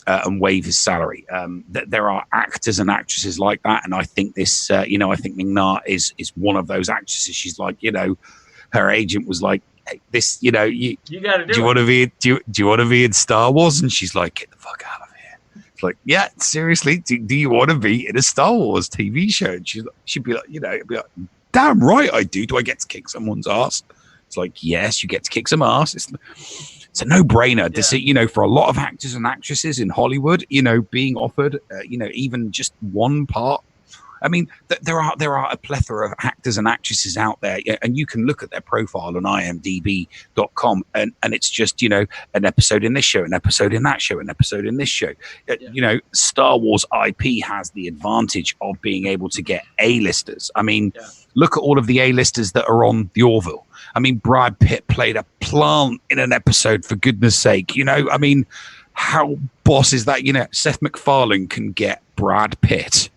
and waive his salary. There are actors and actresses like that, and I think this, I think Ming-Na is one of those actresses. She's like, her agent was like, hey, this, you got to do. You want to be? Do you want to be in Star Wars? And she's like, get the fuck out of here. It's like, yeah, seriously, do you want to be in a Star Wars TV show? And she'd be like, it'd be like, damn right I do. Do I get to kick someone's ass? It's like, yes, you get to kick some ass. It's a no-brainer. Yeah. For a lot of actors and actresses in Hollywood, being offered, even just one part. I mean, there are a plethora of actors and actresses out there, and you can look at their profile on imdb.com, and it's just, an episode in this show, an episode in that show, an episode in this show. Star Wars IP has the advantage of being able to get A-listers. I mean, look at all of the A-listers that are on the Orville. I mean, Brad Pitt played a plant in an episode, for goodness sake. I mean, how boss is that? Seth MacFarlane can get Brad Pitt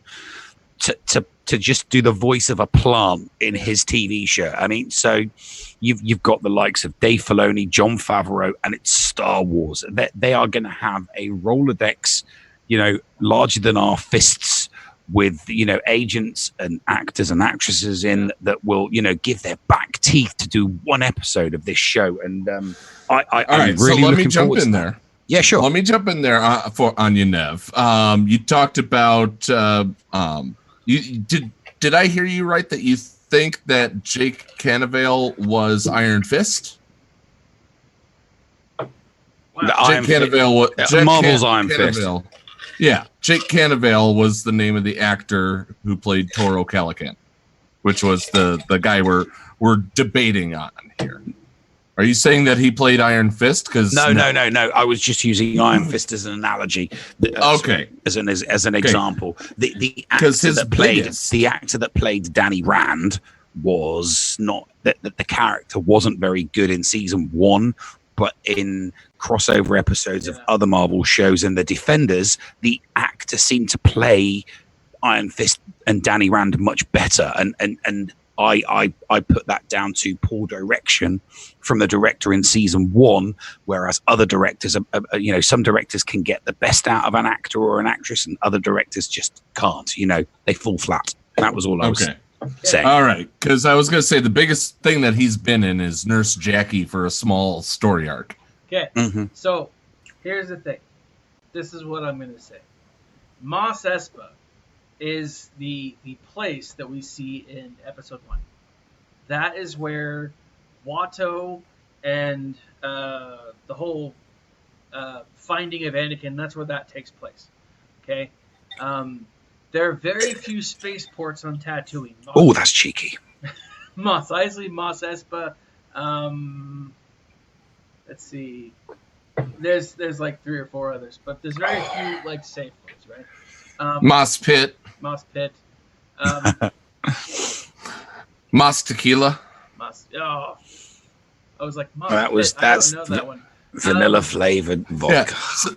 to just do the voice of a plant in his TV show. I mean, so you've got the likes of Dave Filoni, Jon Favreau, and it's Star Wars. They are going to have a Rolodex, larger than our fists, with agents and actors and actresses in that will give their back teeth to do one episode of this show. And I'm really so let me looking jump forward in to there. Yeah, sure. Let me jump in there for Anya Nev. You talked about did I hear you right that you think that Jake Cannavale was Iron Fist? Wow. Jake Cannavale was Marvel's Iron Fist. Yeah, Jake Cannavale was the name of the actor who played Toro Calican, which was the guy we're debating on here. Are you saying that he played Iron Fist? Because no. I was just using Iron Fist as an analogy. Okay, as an example. The actor that played Danny Rand was not that the character wasn't very good in season 1, but in crossover episodes of other Marvel shows and the Defenders, the actor seemed to play Iron Fist and Danny Rand much better, and I put that down to poor direction from the director in season 1, whereas other directors, some directors can get the best out of an actor or an actress, and other directors just can't. They fall flat. That was all I was saying. All right, because I was going to say the biggest thing that he's been in is Nurse Jackie for a small story arc. Okay, So here's the thing. This is what I'm going to say. Mos Espa is the place that we see in episode 1. That is where Watto and the whole finding of Anakin, that's where that takes place. Okay? There are very few spaceports on Tatooine. Oh, that's cheeky. Mos Eisley, Mos Espa. Let's see. There's like 3 or 4 others, but there's very few like safe ones, right? Moss Pit. Moss Tequila. I was like, that's that one. Vanilla flavored vodka. Yeah.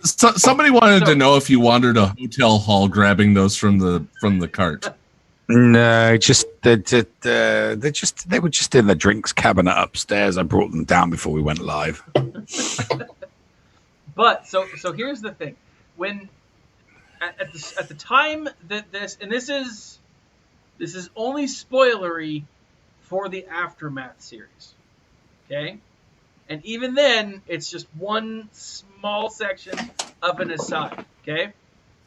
So somebody wanted to know if you wandered a hotel hall grabbing those from the cart. No, they were just in the drinks cabinet upstairs. I brought them down before we went live. But so here's the thing: when at the time that this is only spoilery for the Aftermath series, okay? And even then, it's just one small section of an aside, okay?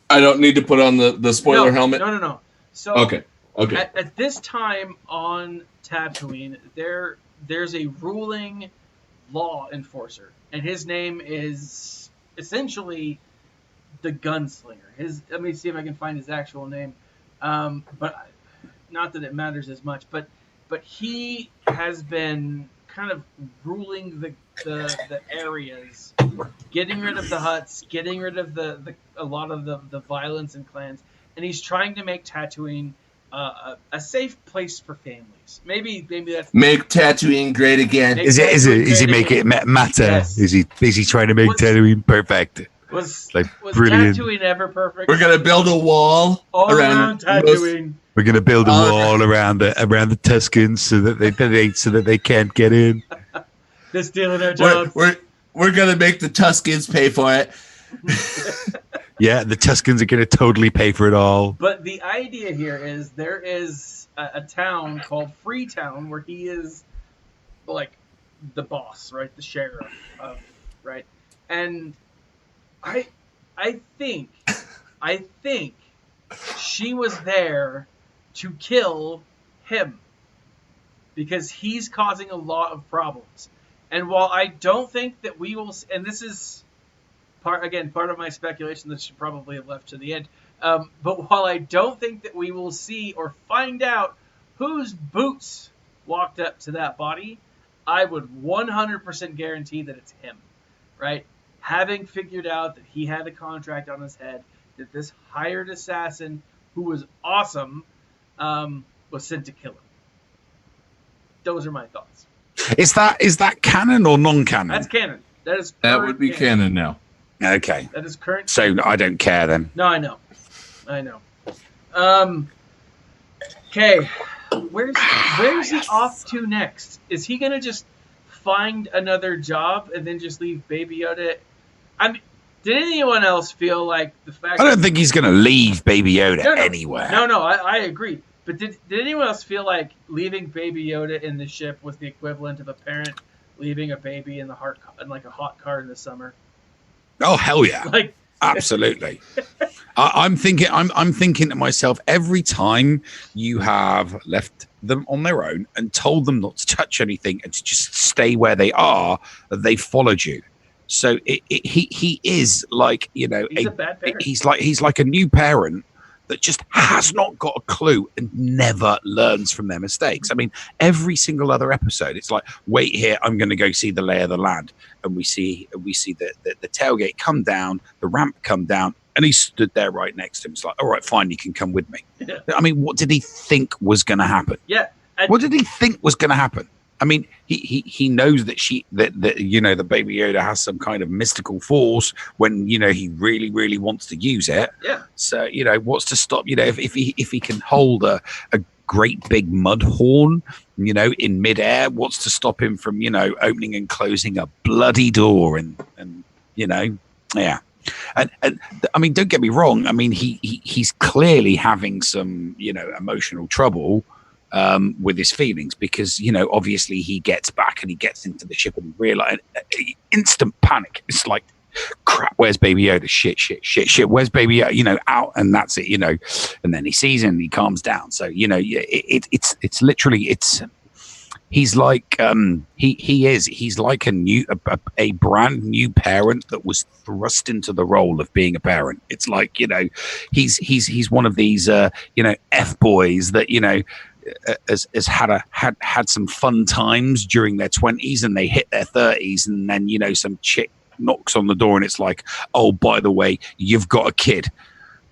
I don't need to put on the spoiler helmet? No. So okay. At this time on Tatooine, there's a ruling law enforcer, and his name is essentially the Gunslinger. Let me see if I can find his actual name, but not that it matters as much. But he has been kind of ruling the areas, getting rid of the huts, getting rid of a lot of the violence and clans, and he's trying to make Tatooine a safe place for families. Maybe that's make Tatooine great again. Is he make it matter? Yes. Is he trying to make Tatooine perfect? Was brilliant. Tatooine ever perfect? We're gonna build a wall around Tatooine. We're gonna build a wall around the Tuskens so that they can't get in. They're stealing our jobs. We're gonna make the Tuskens pay for it. Yeah, the Tuskens are gonna totally pay for it all. But the idea here is there is a town called Freetown where he is like the boss, right? The sheriff of, right? And I think she was there to kill him because he's causing a lot of problems. And while I don't think that we will, and this is part of my speculation that should probably have left to the end, but while I don't think that we will see or find out whose boots walked up to that body, I would 100% guarantee that it's him, right? Having figured out that he had a contract on his head, that this hired assassin, who was awesome, was sent to kill him. Those are my thoughts. Is that canon or non-canon? That's canon. That would be canon now. Okay. That is current. So I don't care then. No, I know. Okay. Where's he off to next? Is he gonna just find another job and then just leave Baby Yoda? Did anyone else feel like the fact? I don't think he's gonna leave Baby Yoda anywhere. No, I agree. But did anyone else feel like leaving Baby Yoda in the ship was the equivalent of a parent leaving a baby in a hot car in the summer? Oh hell yeah! Absolutely. I'm thinking to myself, every time you have left them on their own and told them not to touch anything and to just stay where they are, they followed you. So he is like, he's a bad parent. He's like a new parent that just has not got a clue and never learns from their mistakes. I mean, every single other episode, it's like, wait here, I'm going to go see the lay of the land. And we see the tailgate come down, the ramp come down, and he stood there right next to him. It's like, all right, fine, you can come with me. Yeah. I mean, what did he think was going to happen? Yeah. What did he think was going to happen? I mean, he knows that the Baby Yoda has some kind of mystical force when, he really, really wants to use it. Yeah. So, what's to stop, if he can hold a great big mud horn, in midair, what's to stop him from, opening and closing a bloody door and yeah. And I mean, don't get me wrong. I mean, he's clearly having some, emotional trouble with his feelings because, obviously he gets back and he gets into the ship and he realizes instant panic. It's like, crap, where's Baby Yoda? Shit. Where's Baby Yoda? Out, and that's it, and then he sees him and he calms down. So, it's literally, he's like, he's like a brand new parent that was thrust into the role of being a parent. It's like, he's one of these, F boys that, has had some fun times during their 20s and they hit their 30s and then some chick knocks on the door and it's like, oh, by the way, you've got a kid,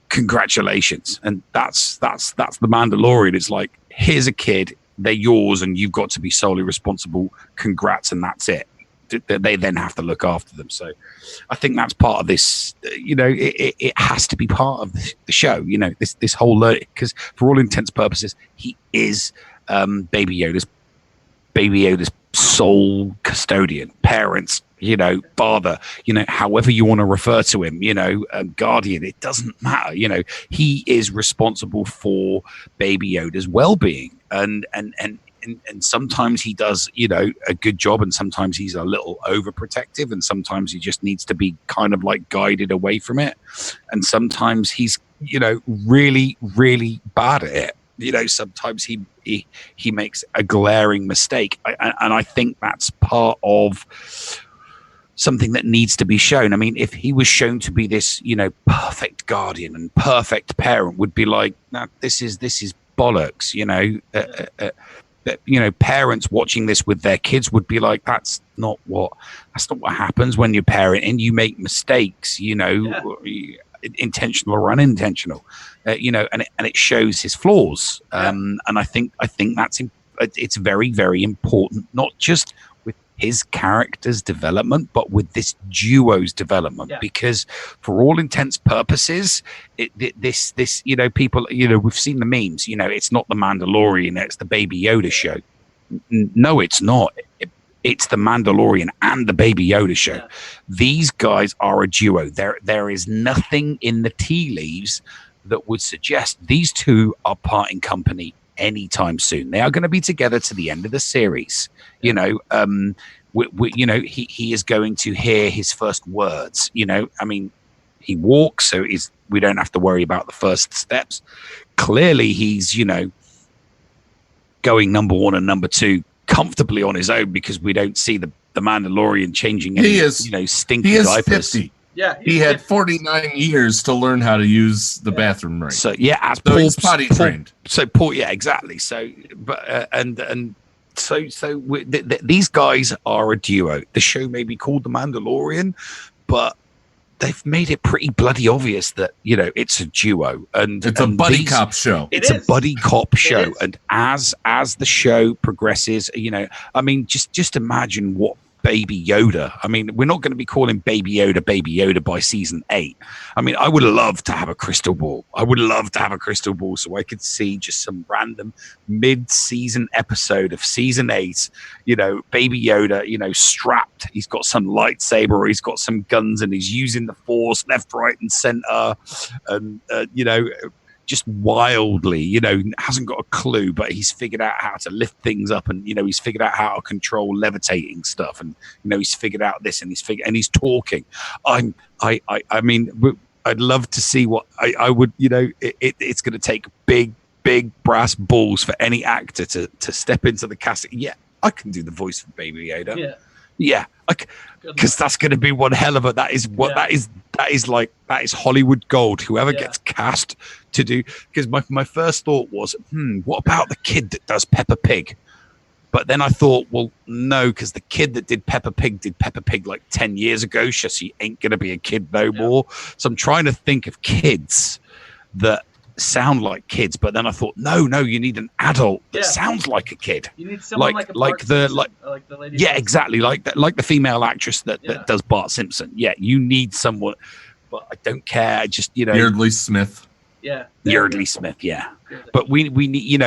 congratulations. And that's the Mandalorian. It's like, here's a kid, they're yours and you've got to be solely responsible, congrats, and that's it. They then have to look after them. So I think that's part of this, it has to be part of the show, this whole learning, because for all intents and purposes, he is Baby Yoda's sole custodian, parents, father, however you want to refer to him, guardian, it doesn't matter. He is responsible for Baby Yoda's well-being and sometimes he does, a good job, and sometimes he's a little overprotective, and sometimes he just needs to be kind of like guided away from it, and sometimes he's, really, really bad at it. sometimes he makes a glaring mistake, and I think that's part of something that needs to be shown. I mean, if he was shown to be this, perfect guardian and perfect parent, would be like, no, this is bollocks. Parents watching this with their kids would be like, that's not what happens when you're parenting. You make mistakes, intentional or unintentional, and it shows his flaws. And I think it's very, very important, not just with his character's development, but with this duo's development, because for all intents purposes, this people, we've seen the memes, it's not the Mandalorian, it's the Baby Yoda show. No, it's not. It's the Mandalorian and the Baby Yoda show. Yeah. These guys are a duo. There is nothing in the tea leaves that would suggest these two are parting company anytime soon. They are going to be together to the end of the series. He is going to hear his first words. He walks, so we don't have to worry about the first steps. Clearly, he's going number one and number two comfortably on his own, because we don't see the Mandalorian changing any stinky diapers. 50. Yeah, he had 49 years to learn how to use the bathroom right. So as so he's potty trained. So Paul, exactly. So, but these guys are a duo. The show may be called The Mandalorian, but they've made it pretty bloody obvious that it's a duo, and it's a buddy cop show. It's a buddy cop show, and as the show progresses, just imagine what Baby Yoda. We're not going to be calling Baby Yoda by season 8. I would love to have a crystal ball. So I could see just some random mid-season episode of season 8. Baby Yoda, strapped. He's got some lightsaber, he's got some guns, and he's using the Force left, right, and center, and just wildly, hasn't got a clue, but he's figured out how to lift things up, and he's figured out how to control levitating stuff, and he's figured out this, and he's talking. I'd love to see what I would. It's going to take big brass balls for any actor to step into the casting. Yeah, I can do the voice for Baby Yoda. Yeah, because that's going to be one hell of a. That is Hollywood gold. Whoever gets cast to do, because my first thought was, what about the kid that does Peppa Pig? But then I thought, well, no, because the kid that did Peppa Pig like 10 years ago. She ain't going to be a kid no more. So I'm trying to think of kids that sound like kids, but then I thought, no, you need an adult that sounds like a kid. You need someone like the lady. Yeah, exactly, like the female actress that does Bart Simpson. Yeah, you need someone, but I don't care. I just Yeardley Smith. Yeah, Yeardley Smith. Yeah, but we need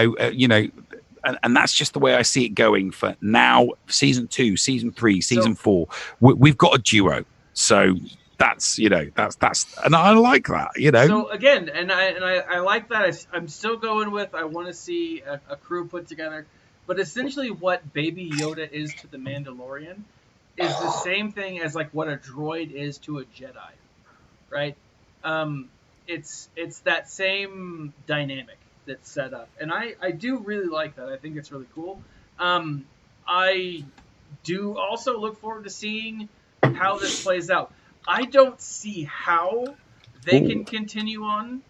and that's just the way I see it going for now. Season 2, season 3, season 4. We've got a duo, so. That's and I like that, So again, and I like that. I'm still going with, I want to see a crew put together, but essentially what Baby Yoda is to the Mandalorian is the same thing as like what a droid is to a Jedi, right? It's that same dynamic that's set up, and I do really like that. I think it's really cool. I do also look forward to seeing how this plays out. I don't see how they can continue on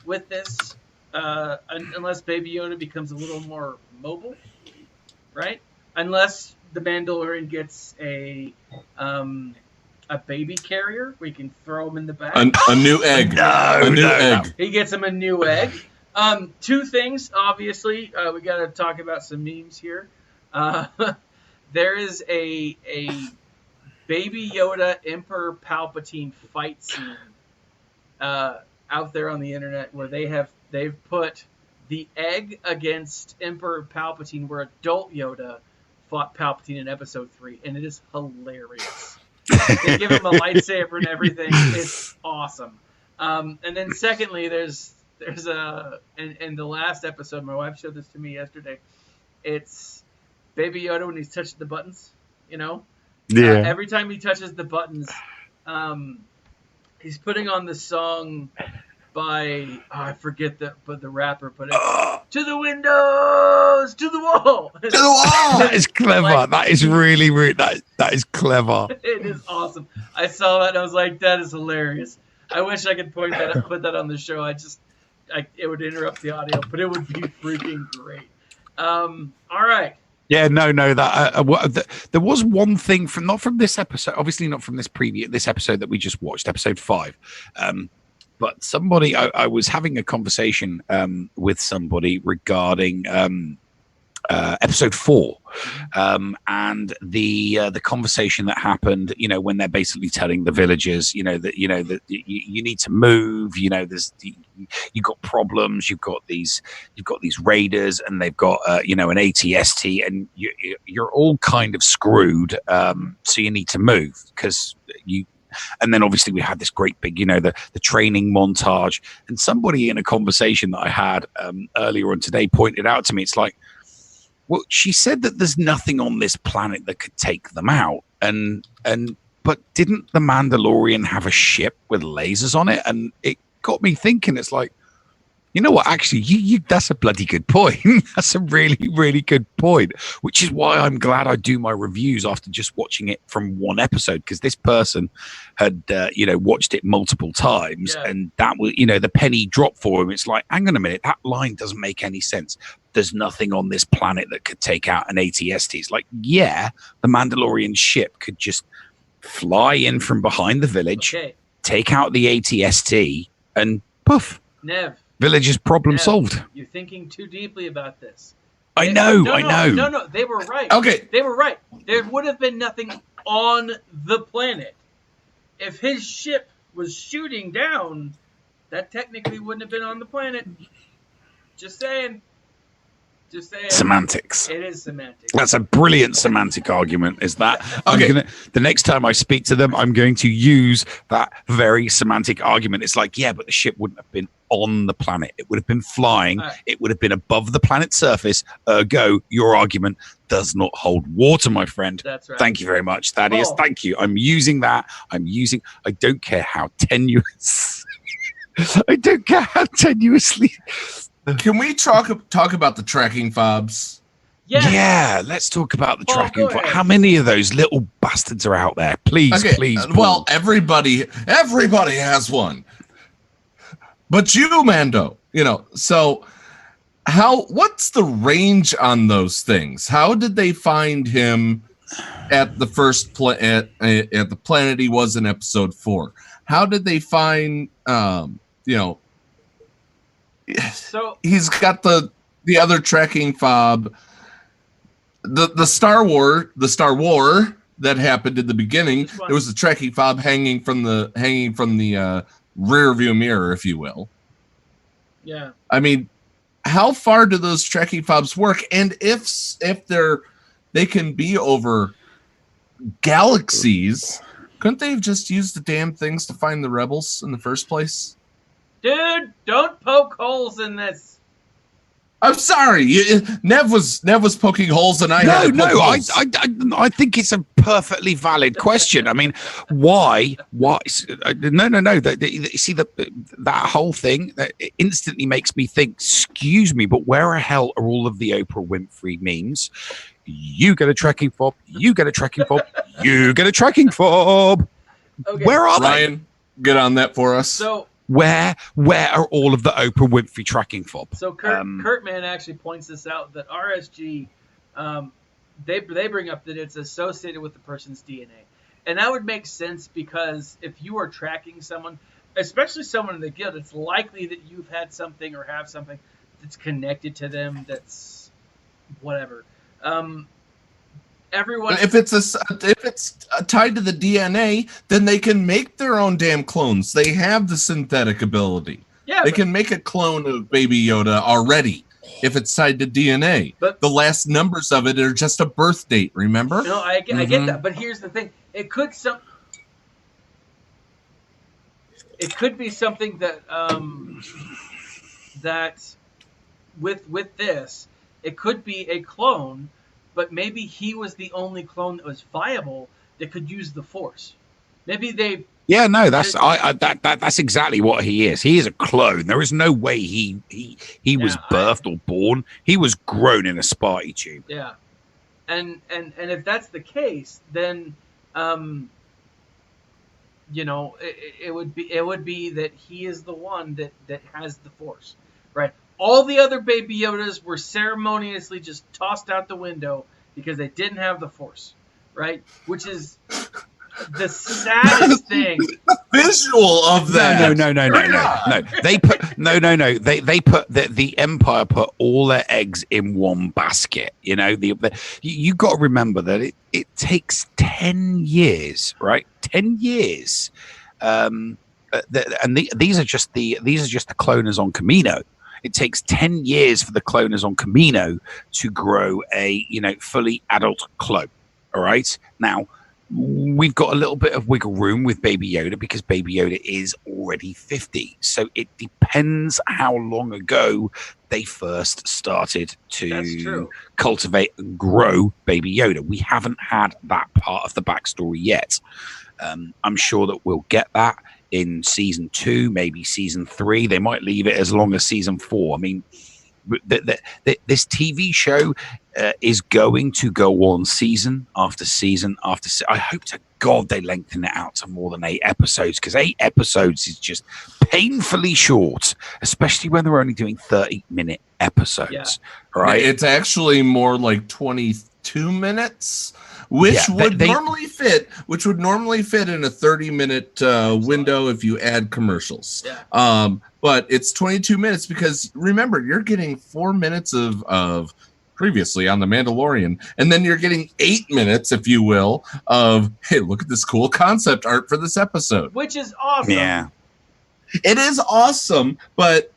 with this unless Baby Yoda becomes a little more mobile, right? Unless the Mandalorian gets a baby carrier, we can throw him in the back. A new egg. No. He gets him a new egg. 2 things, obviously. We got to talk about some memes here. There is a Baby Yoda Emperor Palpatine fight scene out there on the internet where they've put the egg against Emperor Palpatine, where adult Yoda fought Palpatine in Episode 3, and it is hilarious. They give him a lightsaber and everything. It's awesome. And then secondly, there's in the last episode, my wife showed this to me yesterday. It's Baby Yoda when he's touching the buttons, every time he touches the buttons, he's putting on the song I forget but the rapper put it to the windows, to the wall. To the wall. That is clever. Like, that is really that is clever. It is awesome. I saw that and I was like, that is hilarious. I wish I could put that on the show. It would interrupt the audio, but it would be freaking great. All right. Yeah, no, that there was one thing not from this episode, obviously not from this episode that we just watched, episode 5. But somebody, I was having a conversation with somebody regarding episode 4, and the conversation that happened, when they're basically telling the villagers, that you need to move, you've got problems, you've got these raiders, and they've got an ATST, and you're all kind of screwed, so you need to move because you. And then obviously we had this great big, the training montage, and somebody in a conversation that I had earlier on today pointed out to me, it's like, well, she said that there's nothing on this planet that could take them out. But didn't the Mandalorian have a ship with lasers on it? And it got me thinking, it's like, you know what, actually, that's a bloody good point. That's a really, really good point, which is why I'm glad I do my reviews after just watching it from one episode, because this person had, watched it multiple times, and that was, the penny dropped for him. It's like, hang on a minute, that line doesn't make any sense. There's nothing on this planet that could take out an ATST. It's like, yeah, the Mandalorian ship could just fly in from behind the village, take out the ATST, and poof. Nev. Village's problem solved. You're thinking too deeply about this. I know. No, they were right. Okay. They were right. There would have been nothing on the planet. If his ship was shooting down, that technically wouldn't have been on the planet. Just saying. Semantics. It is semantics. That's a brilliant semantic argument, is that? Okay. The next time I speak to them, I'm going to use that very semantic argument. It's like, yeah, but the ship wouldn't have been on the planet. It would have been flying. Right. It would have been above the planet's surface. Ergo, your argument does not hold water, my friend. That's right. Thank you very much, Thaddeus. Thank you. I'm using that. I don't care how tenuous. I don't care how tenuously. Can we talk about the tracking fobs? Yeah, let's talk about the tracking fobs. How many of those little bastards are out there? Please, please. Well, everybody has one. But you, Mando, so what's the range on those things? How did they find him at the first at the planet he was in episode 4? How did they find So he's got the other tracking fob, the Star War that happened in the beginning. There was a tracking fob hanging from the rear view mirror, if you will. Yeah. I mean, how far do those tracking fobs work? And if they can be over galaxies, couldn't they have just used the damn things to find the rebels in the first place? Dude, don't poke holes in this. I'm sorry. Nev was poking holes, and I think it's a perfectly valid question. I mean, why? No. See, that whole thing that instantly makes me think. Excuse me, but where the hell are all of the Oprah Winfrey memes? You get a tracking fob. You get a tracking fob. You get a tracking fob. Okay. Where are Ryan, get on that for us. So. Where are all of the Oprah Winfrey tracking fob? So Kurtman actually points this out, that RSG, they bring up that it's associated with the person's DNA. And that would make sense, because if you are tracking someone, especially someone in the guild, it's likely that you've had something or have something that's connected to them, that's whatever. If it's tied to the DNA, then they can make their own damn clones. They have the synthetic ability. Yeah, they can make a clone of Baby Yoda already if it's tied to DNA. But the last numbers of it are just a birth date. Remember? No, I get that. But here's the thing: it could be something that that with this, it could be a clone. But maybe he was the only clone that was viable that could use the Force. Maybe they Yeah, no, that's exactly what he is. He is a clone. There is no way he was birthed or born. He was grown in a Sparty tube. Yeah, and if that's the case, then it would be that he is the one that has the Force, right? All the other Baby Yodas were ceremoniously just tossed out the window because they didn't have the Force, right? Which is the saddest thing. The visual of that. No. They put They put the Empire put all their eggs in one basket. You know, you got to remember that it takes 10 years, right? 10 years. These are just the cloners on Camino. It takes 10 years for the cloners on Camino to grow a fully adult clone. All right, now we've got a little bit of wiggle room with Baby Yoda because Baby Yoda is already 50. So it depends how long ago they first started to cultivate and grow Baby Yoda. We haven't had that part of the backstory yet. I'm sure that we'll get that in season 2, maybe season 3. They might leave it as long as season 4. I mean, this TV show is going to go on season after season after season. I hope to God they lengthen it out to more than 8 episodes, because 8 episodes is just painfully short, especially when they're only doing 30-minute episodes. Yeah. Right? It's actually more like 22 minutes. Which would normally fit in a 30-minute window if you add commercials. Yeah. But it's 22 minutes because remember, you're getting 4 minutes of previously on The Mandalorian, and then you're getting 8 minutes, if you will, of, hey, look at this cool concept art for this episode. Which is awesome. Yeah. It is awesome, but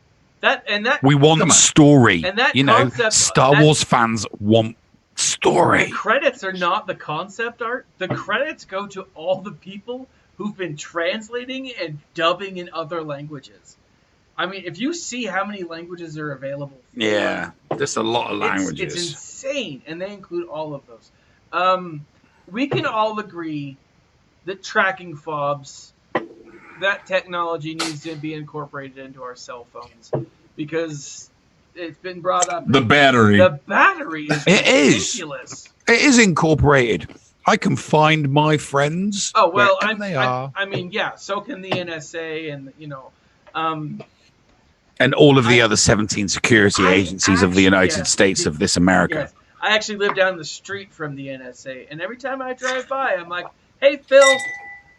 we want story. And that Star Wars fans want story. The credits are not the concept art. The credits go to all the people who've been translating and dubbing in other languages. I mean, if you see how many languages are available, there's a lot of languages. It's insane, and they include all of those. We can all agree that tracking fobs, that technology needs to be incorporated into our cell phones because it's been brought up. The battery is ridiculous. It is incorporated. I can find my friends. Oh well, they are. I mean, yeah. So can the NSA, and and all of the other 17 security agencies of the United States of this America. Yes. I actually live down the street from the NSA, and every time I drive by, I'm like, "Hey, Phil,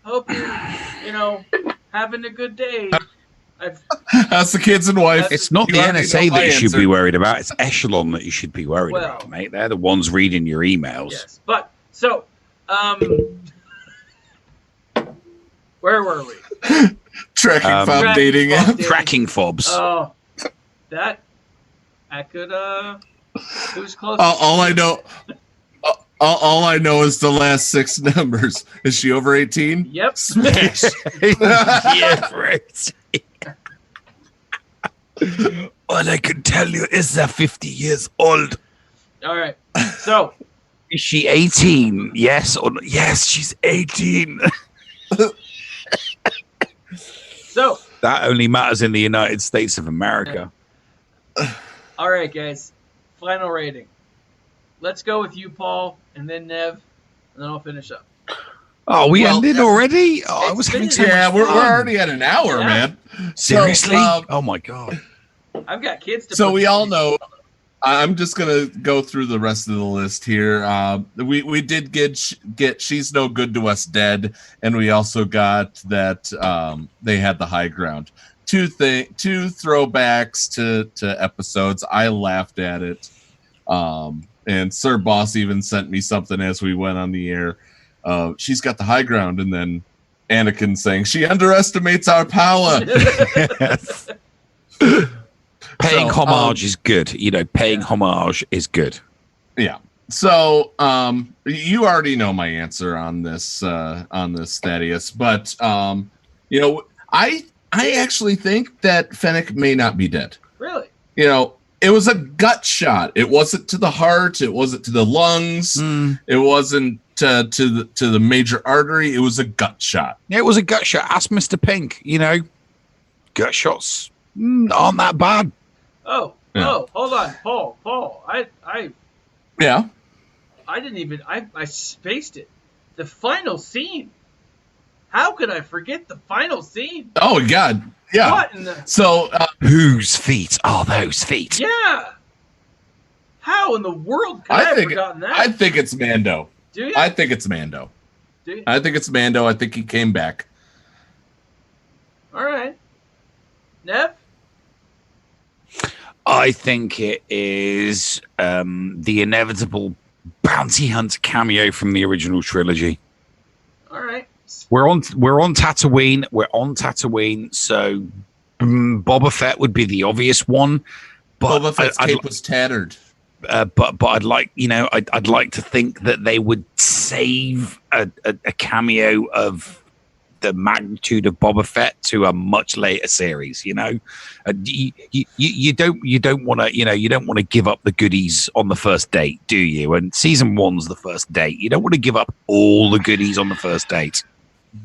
hope you're, having a good day." How's the kids and wife? It's not the NSA that you should be worried about. It's Echelon that you should be worried about, mate. They're the ones reading your emails. Yes, but so, where were we? Tracking fob dating app. Tracking fobs. Oh, that I could. Who's close? All I know is the last 6 numbers. Is she over 18? Yep. Smash. Yeah, right. All I can tell you is they're 50 years old. All right. So, is she 18? Yes or no? Yes, she's 18. So that only matters in the United States of America. All right, guys. Final rating. Let's go with you, Paul, and then Nev, and then I'll finish up. Oh, we ended already? Oh, I was having so much fun. We're already at an hour, man. Seriously? Oh my God. I've got kids to. So we all know. I'm just gonna go through the rest of the list here. We did get She's No Good to Us dead, and we also got that they had the high ground. Two throwbacks to episodes. I laughed at it, and Sir Boss even sent me something as we went on the air. She's got the high ground, and then Anakin saying she underestimates our power. Paying homage is good. Paying homage is good. Yeah. So you already know my answer on this Thaddeus, but I actually think that Fennec may not be dead. Really? It was a gut shot. It wasn't to the heart. It wasn't to the lungs. It wasn't to the major artery. It was a gut shot. Yeah, it was a gut shot. Ask Mr. Pink. Gut shots aren't that bad. Oh, hold on, Paul. I didn't even. I spaced it. The final scene. How could I forget the final scene? Oh God, yeah. What in the? So whose feet are those feet? Yeah. How in the world could I have forgotten that? I think it's Mando. Do you? I think it's Mando. Do you? I think it's Mando. I think he came back. All right. Nev? I think it is the inevitable bounty hunter cameo from the original trilogy. All right. We're on Tatooine. We're on Tatooine, so Boba Fett would be the obvious one. But Boba Fett's cape was tattered. But I'd like I'd like to think that they would save a cameo of the magnitude of Boba Fett to a much later series. You don't want to give up the goodies on the first date, do you? And season 1's the first date. You don't want to give up all the goodies on the first date.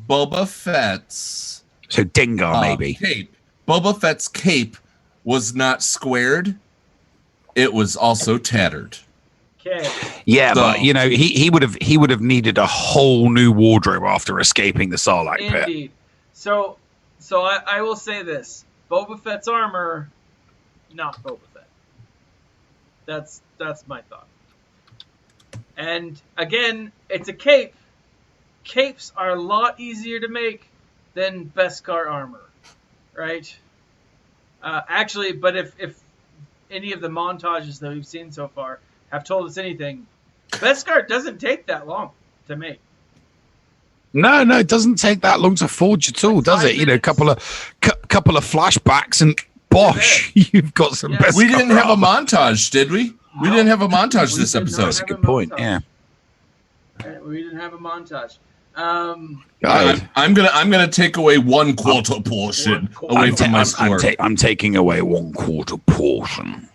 Boba Fett's Dengar maybe cape. Boba Fett's cape was not squared. It was also tattered. Okay. Yeah, so, but he would have needed a whole new wardrobe after escaping the Sarlacc pit. Indeed. So I will say this: Boba Fett's armor, not Boba Fett. That's my thought. And again, it's a cape. Capes are a lot easier to make than Beskar armor, right? Actually, but if any of the montages that we've seen so far have told us anything, Beskar doesn't take that long to make. No, it doesn't take that long to forge at all, does it? A couple of flashbacks and bosh, you've got some Beskar. We didn't have a montage, did we? We didn't have a montage this episode. That's a good point. Yeah, we didn't have a montage. I'm gonna take away 1/4 portion away from my score. I'm taking away 1/4 portion.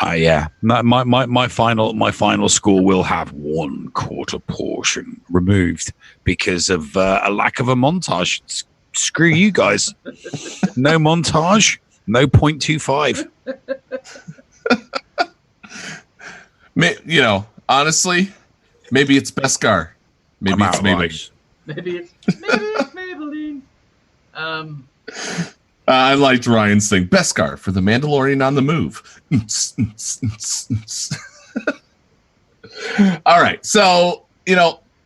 Yeah. My final score will have 1/4 portion removed because of a lack of a montage. Screw you guys. No montage. No 0.25. Honestly, maybe it's Beskar. Maybe it's Maybelline. Maybe it's Maybelline. I liked Ryan's thing. Beskar for the Mandalorian on the move. All right. So,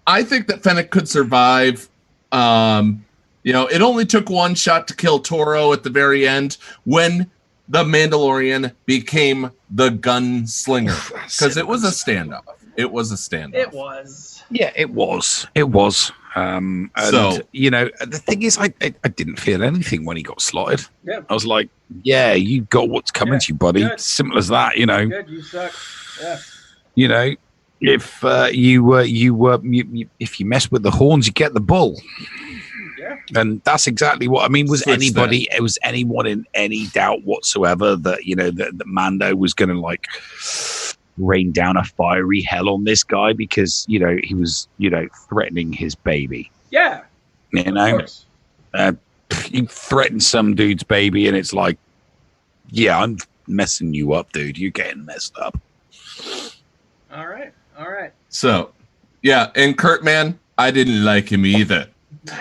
I think that Fennec could survive. It only took one shot to kill Toro at the very end when the Mandalorian became the Gunslinger. Because it was a standoff. It was. Yeah, it was. And the thing is, I didn't feel anything when he got slotted. Yeah. I was like, yeah, you got what's coming to you, buddy. Good. Simple as that, Good, you suck. If Yeah. if you mess with the horns, you get the bull. Yeah. And that's exactly what I mean. Was anyone in any doubt whatsoever that that Mando was going to rain down a fiery hell on this guy because he was threatening his baby? Yeah. You threaten some dude's baby and it's like, yeah, I'm messing you up, dude. You're getting messed up. All right. So yeah, and Kurt, man, I didn't like him either.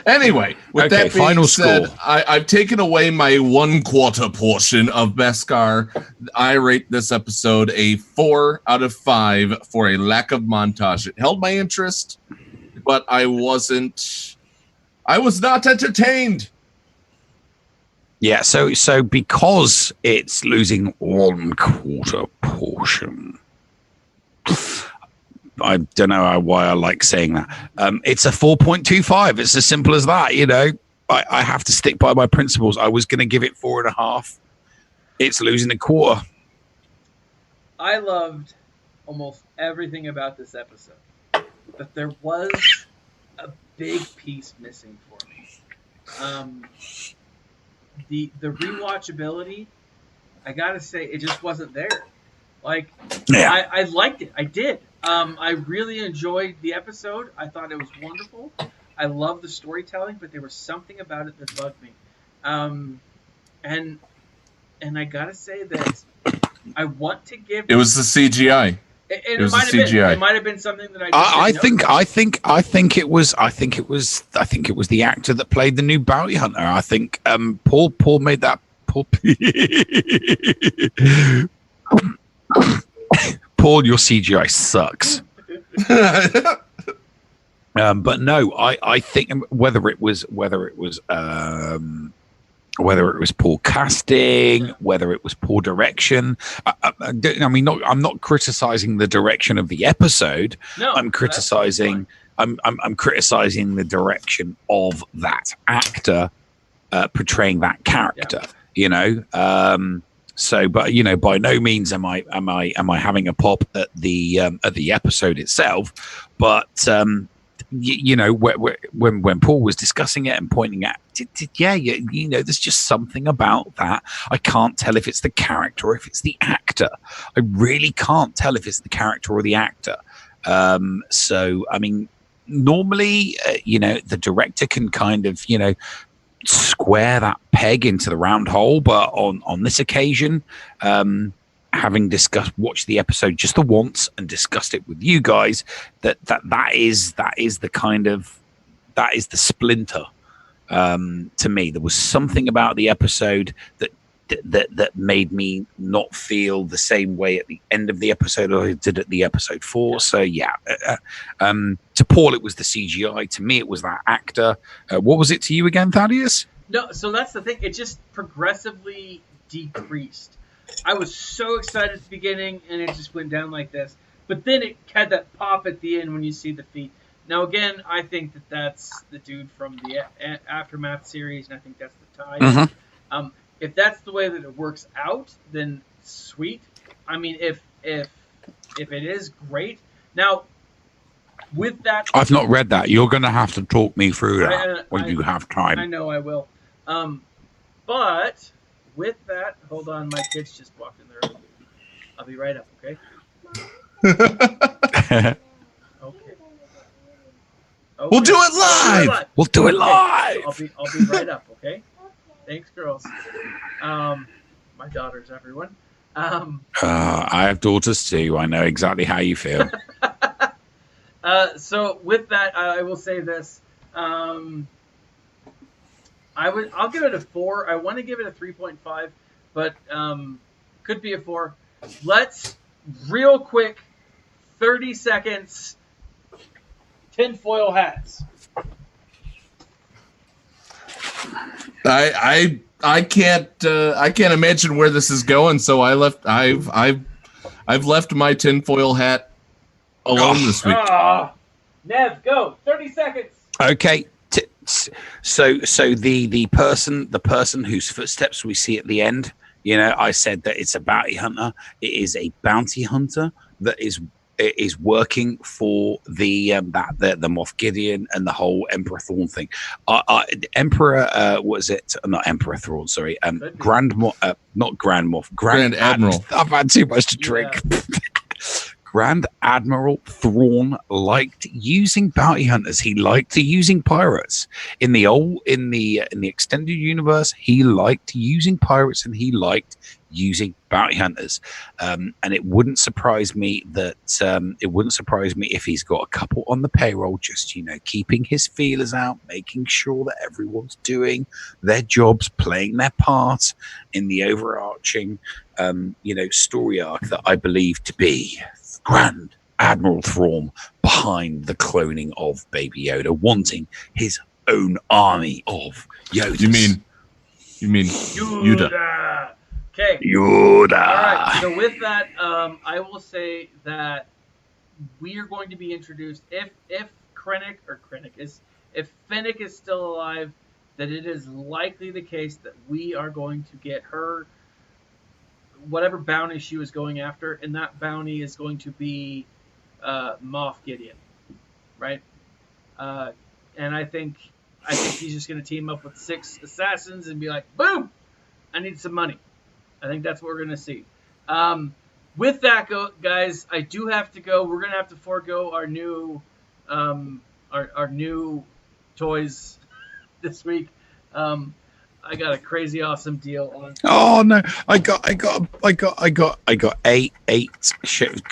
Anyway, with that being final said, score. I've taken away my 1/4 portion of Beskar. I rate this episode a 4 out of 5 for a lack of montage. It held my interest, but I was not entertained. Yeah, so because it's losing 1/4 portion, I don't know why I like saying that. It's a 4.25. It's as simple as that. I have to stick by my principles. I was going to give it 4.5. It's losing 1/4. I loved almost everything about this episode, but there was a big piece missing for me. The rewatchability, I gotta say, it just wasn't there. I liked it. I did. I really enjoyed the episode. I thought it was wonderful. I love the storytelling, but there was something about it that bugged me. And I gotta say that I want to give. It was the CGI. It might have been. It might have been something that I think it was the actor that played the new bounty hunter. I think Paul made that. Paul, your CGI sucks. But no, I think whether it was poor casting, whether it was poor direction. I mean, I'm not criticizing the direction of the episode. No, I'm criticizing. I'm criticizing the direction of that actor portraying that character. Yeah. So, but by no means am I having a pop at the episode itself, but when Paul was discussing it and pointing at, there's just something about that. I can't tell if it's the character or if it's the actor. I really can't tell if it's the character or the actor. So, I mean, normally, the director can kind of, square that peg into the round hole, but on this occasion, having watched the episode just the once and discussed it with you guys, that is the splinter. To me, there was something about the episode that made me not feel the same way at the end of the episode as I did at the episode 4. So yeah, to Paul it was the CGI. To me, it was that actor. What was it to you again, Thaddeus? No, so that's the thing. It just progressively decreased. I was so excited at the beginning, and it just went down like this. But then it had that pop at the end when you see the feet. Now, again, I think that's the dude from the Aftermath series, and I think that's the tie. Mm-hmm. If that's the way that it works out, then sweet. I mean, if it is, great. Now, with that, I've not read that. You're going to have to talk me through that when you have time. I know I will. But with that, hold on, my kids just walked in there. I'll be right up, okay? Okay. We'll do it live. We'll do it live. So I'll be right up, okay? Thanks, girls. My daughters, everyone. I have daughters too. I know exactly how you feel. So with that, I will say this. I'll give it a 4. I want to give it a 3.5, but could be a 4. Let's real quick, 30 seconds. Tinfoil hats. I can't imagine where this is going. So I've left my tinfoil hat alone this week. Nev, go. 30 seconds. Okay. So the person whose footsteps we see at the end, I said that it's a bounty hunter. It is a bounty hunter that is working for the Moff Gideon and the whole Emperor Thrawn thing. Emperor, was it not Emperor Thrawn? Sorry, Grand Admiral. I've had too much to drink. Yeah. Grand Admiral Thrawn liked using bounty hunters. He liked using pirates. In the extended universe, he liked using pirates and he liked using bounty hunters. And it wouldn't surprise me if he's got a couple on the payroll, just keeping his feelers out, making sure that everyone's doing their jobs, playing their part in the overarching story arc that I believe to be Grand Admiral Thrawn behind the cloning of Baby Yoda, wanting his own army of Yodas. You mean Yoda? Okay. Yoda. All right. So with that, I will say that we are going to be introduced if Fennec is still alive, that it is likely the case that we are going to get her whatever bounty she was going after, and that bounty is going to be Moff Gideon, right? And I think he's just going to team up with 6 assassins and be like, boom, I need some money. I think that's what we're going to see. with that, guys, I do have to go. We're gonna have to forego our new toys this week. I got a crazy awesome deal on. Oh no! I got 8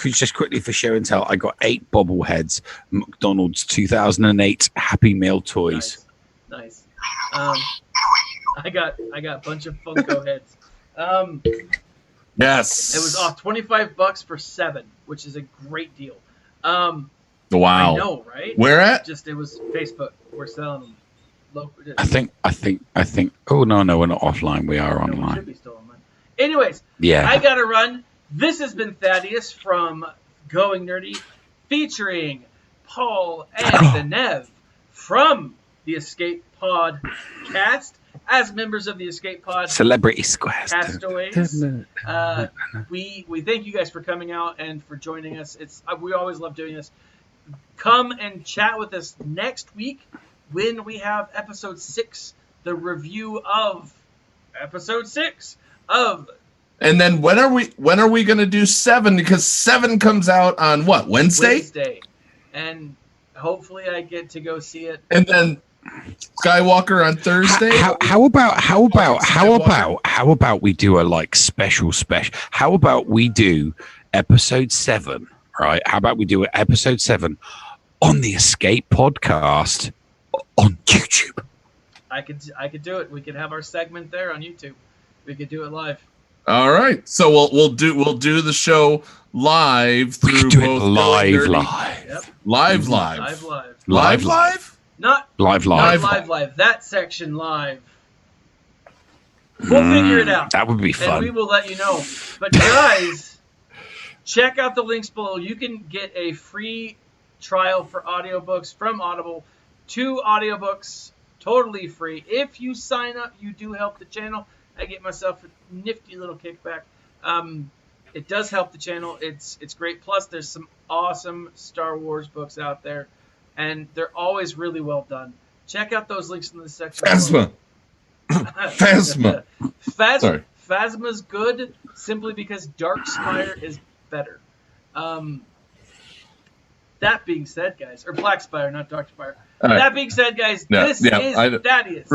just quickly for show and tell. I got 8 bobbleheads, McDonald's 2008 Happy Meal toys. Nice. I got a bunch of Funko heads. Yes. It was off $25 for 7, which is a great deal. Wow. I know, right? Where at? It was Facebook. We're selling them. I think. Oh no, we're not offline. We are online. We should be still online. Anyways, yeah. I gotta run. This has been Thaddeus from Going Nerdy, featuring Paul and the Nev from the Escape Pod cast as members of the Escape Pod Celebrity Square Castaways. We thank you guys for coming out and for joining us. We always love doing this. Come and chat with us next week when we have episode 6, the review of episode 6 of. And then when are we going to do 7? Because 7 comes out on what, Wednesday? And hopefully I get to go see it. And then Skywalker on Thursday. How about we do a special? How about we do episode 7? Right? How about we do episode 7 on the Escape Podcast on YouTube? I could do it. We could have our segment there on YouTube. We could do it live. All right. So we'll do the show live through both live. Yep. Live. Not live. That section live. We'll figure it out. That would be fun. And we will let you know. But guys, check out the links below. You can get a free trial for audiobooks from Audible. 2 audiobooks, totally free. If you sign up, you do help the channel. I get myself a nifty little kickback. It does help the channel. It's great. Plus, there's some awesome Star Wars books out there, and they're always really well done. Check out those links in the section. Phasma. Phasma's good simply because Darkspire is better. That being said, guys, or Blackspire, not Darkspire. Right. That being said, guys, this is Thaddeus.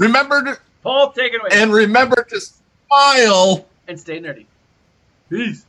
Paul, take it away. And remember to smile and stay nerdy. Peace.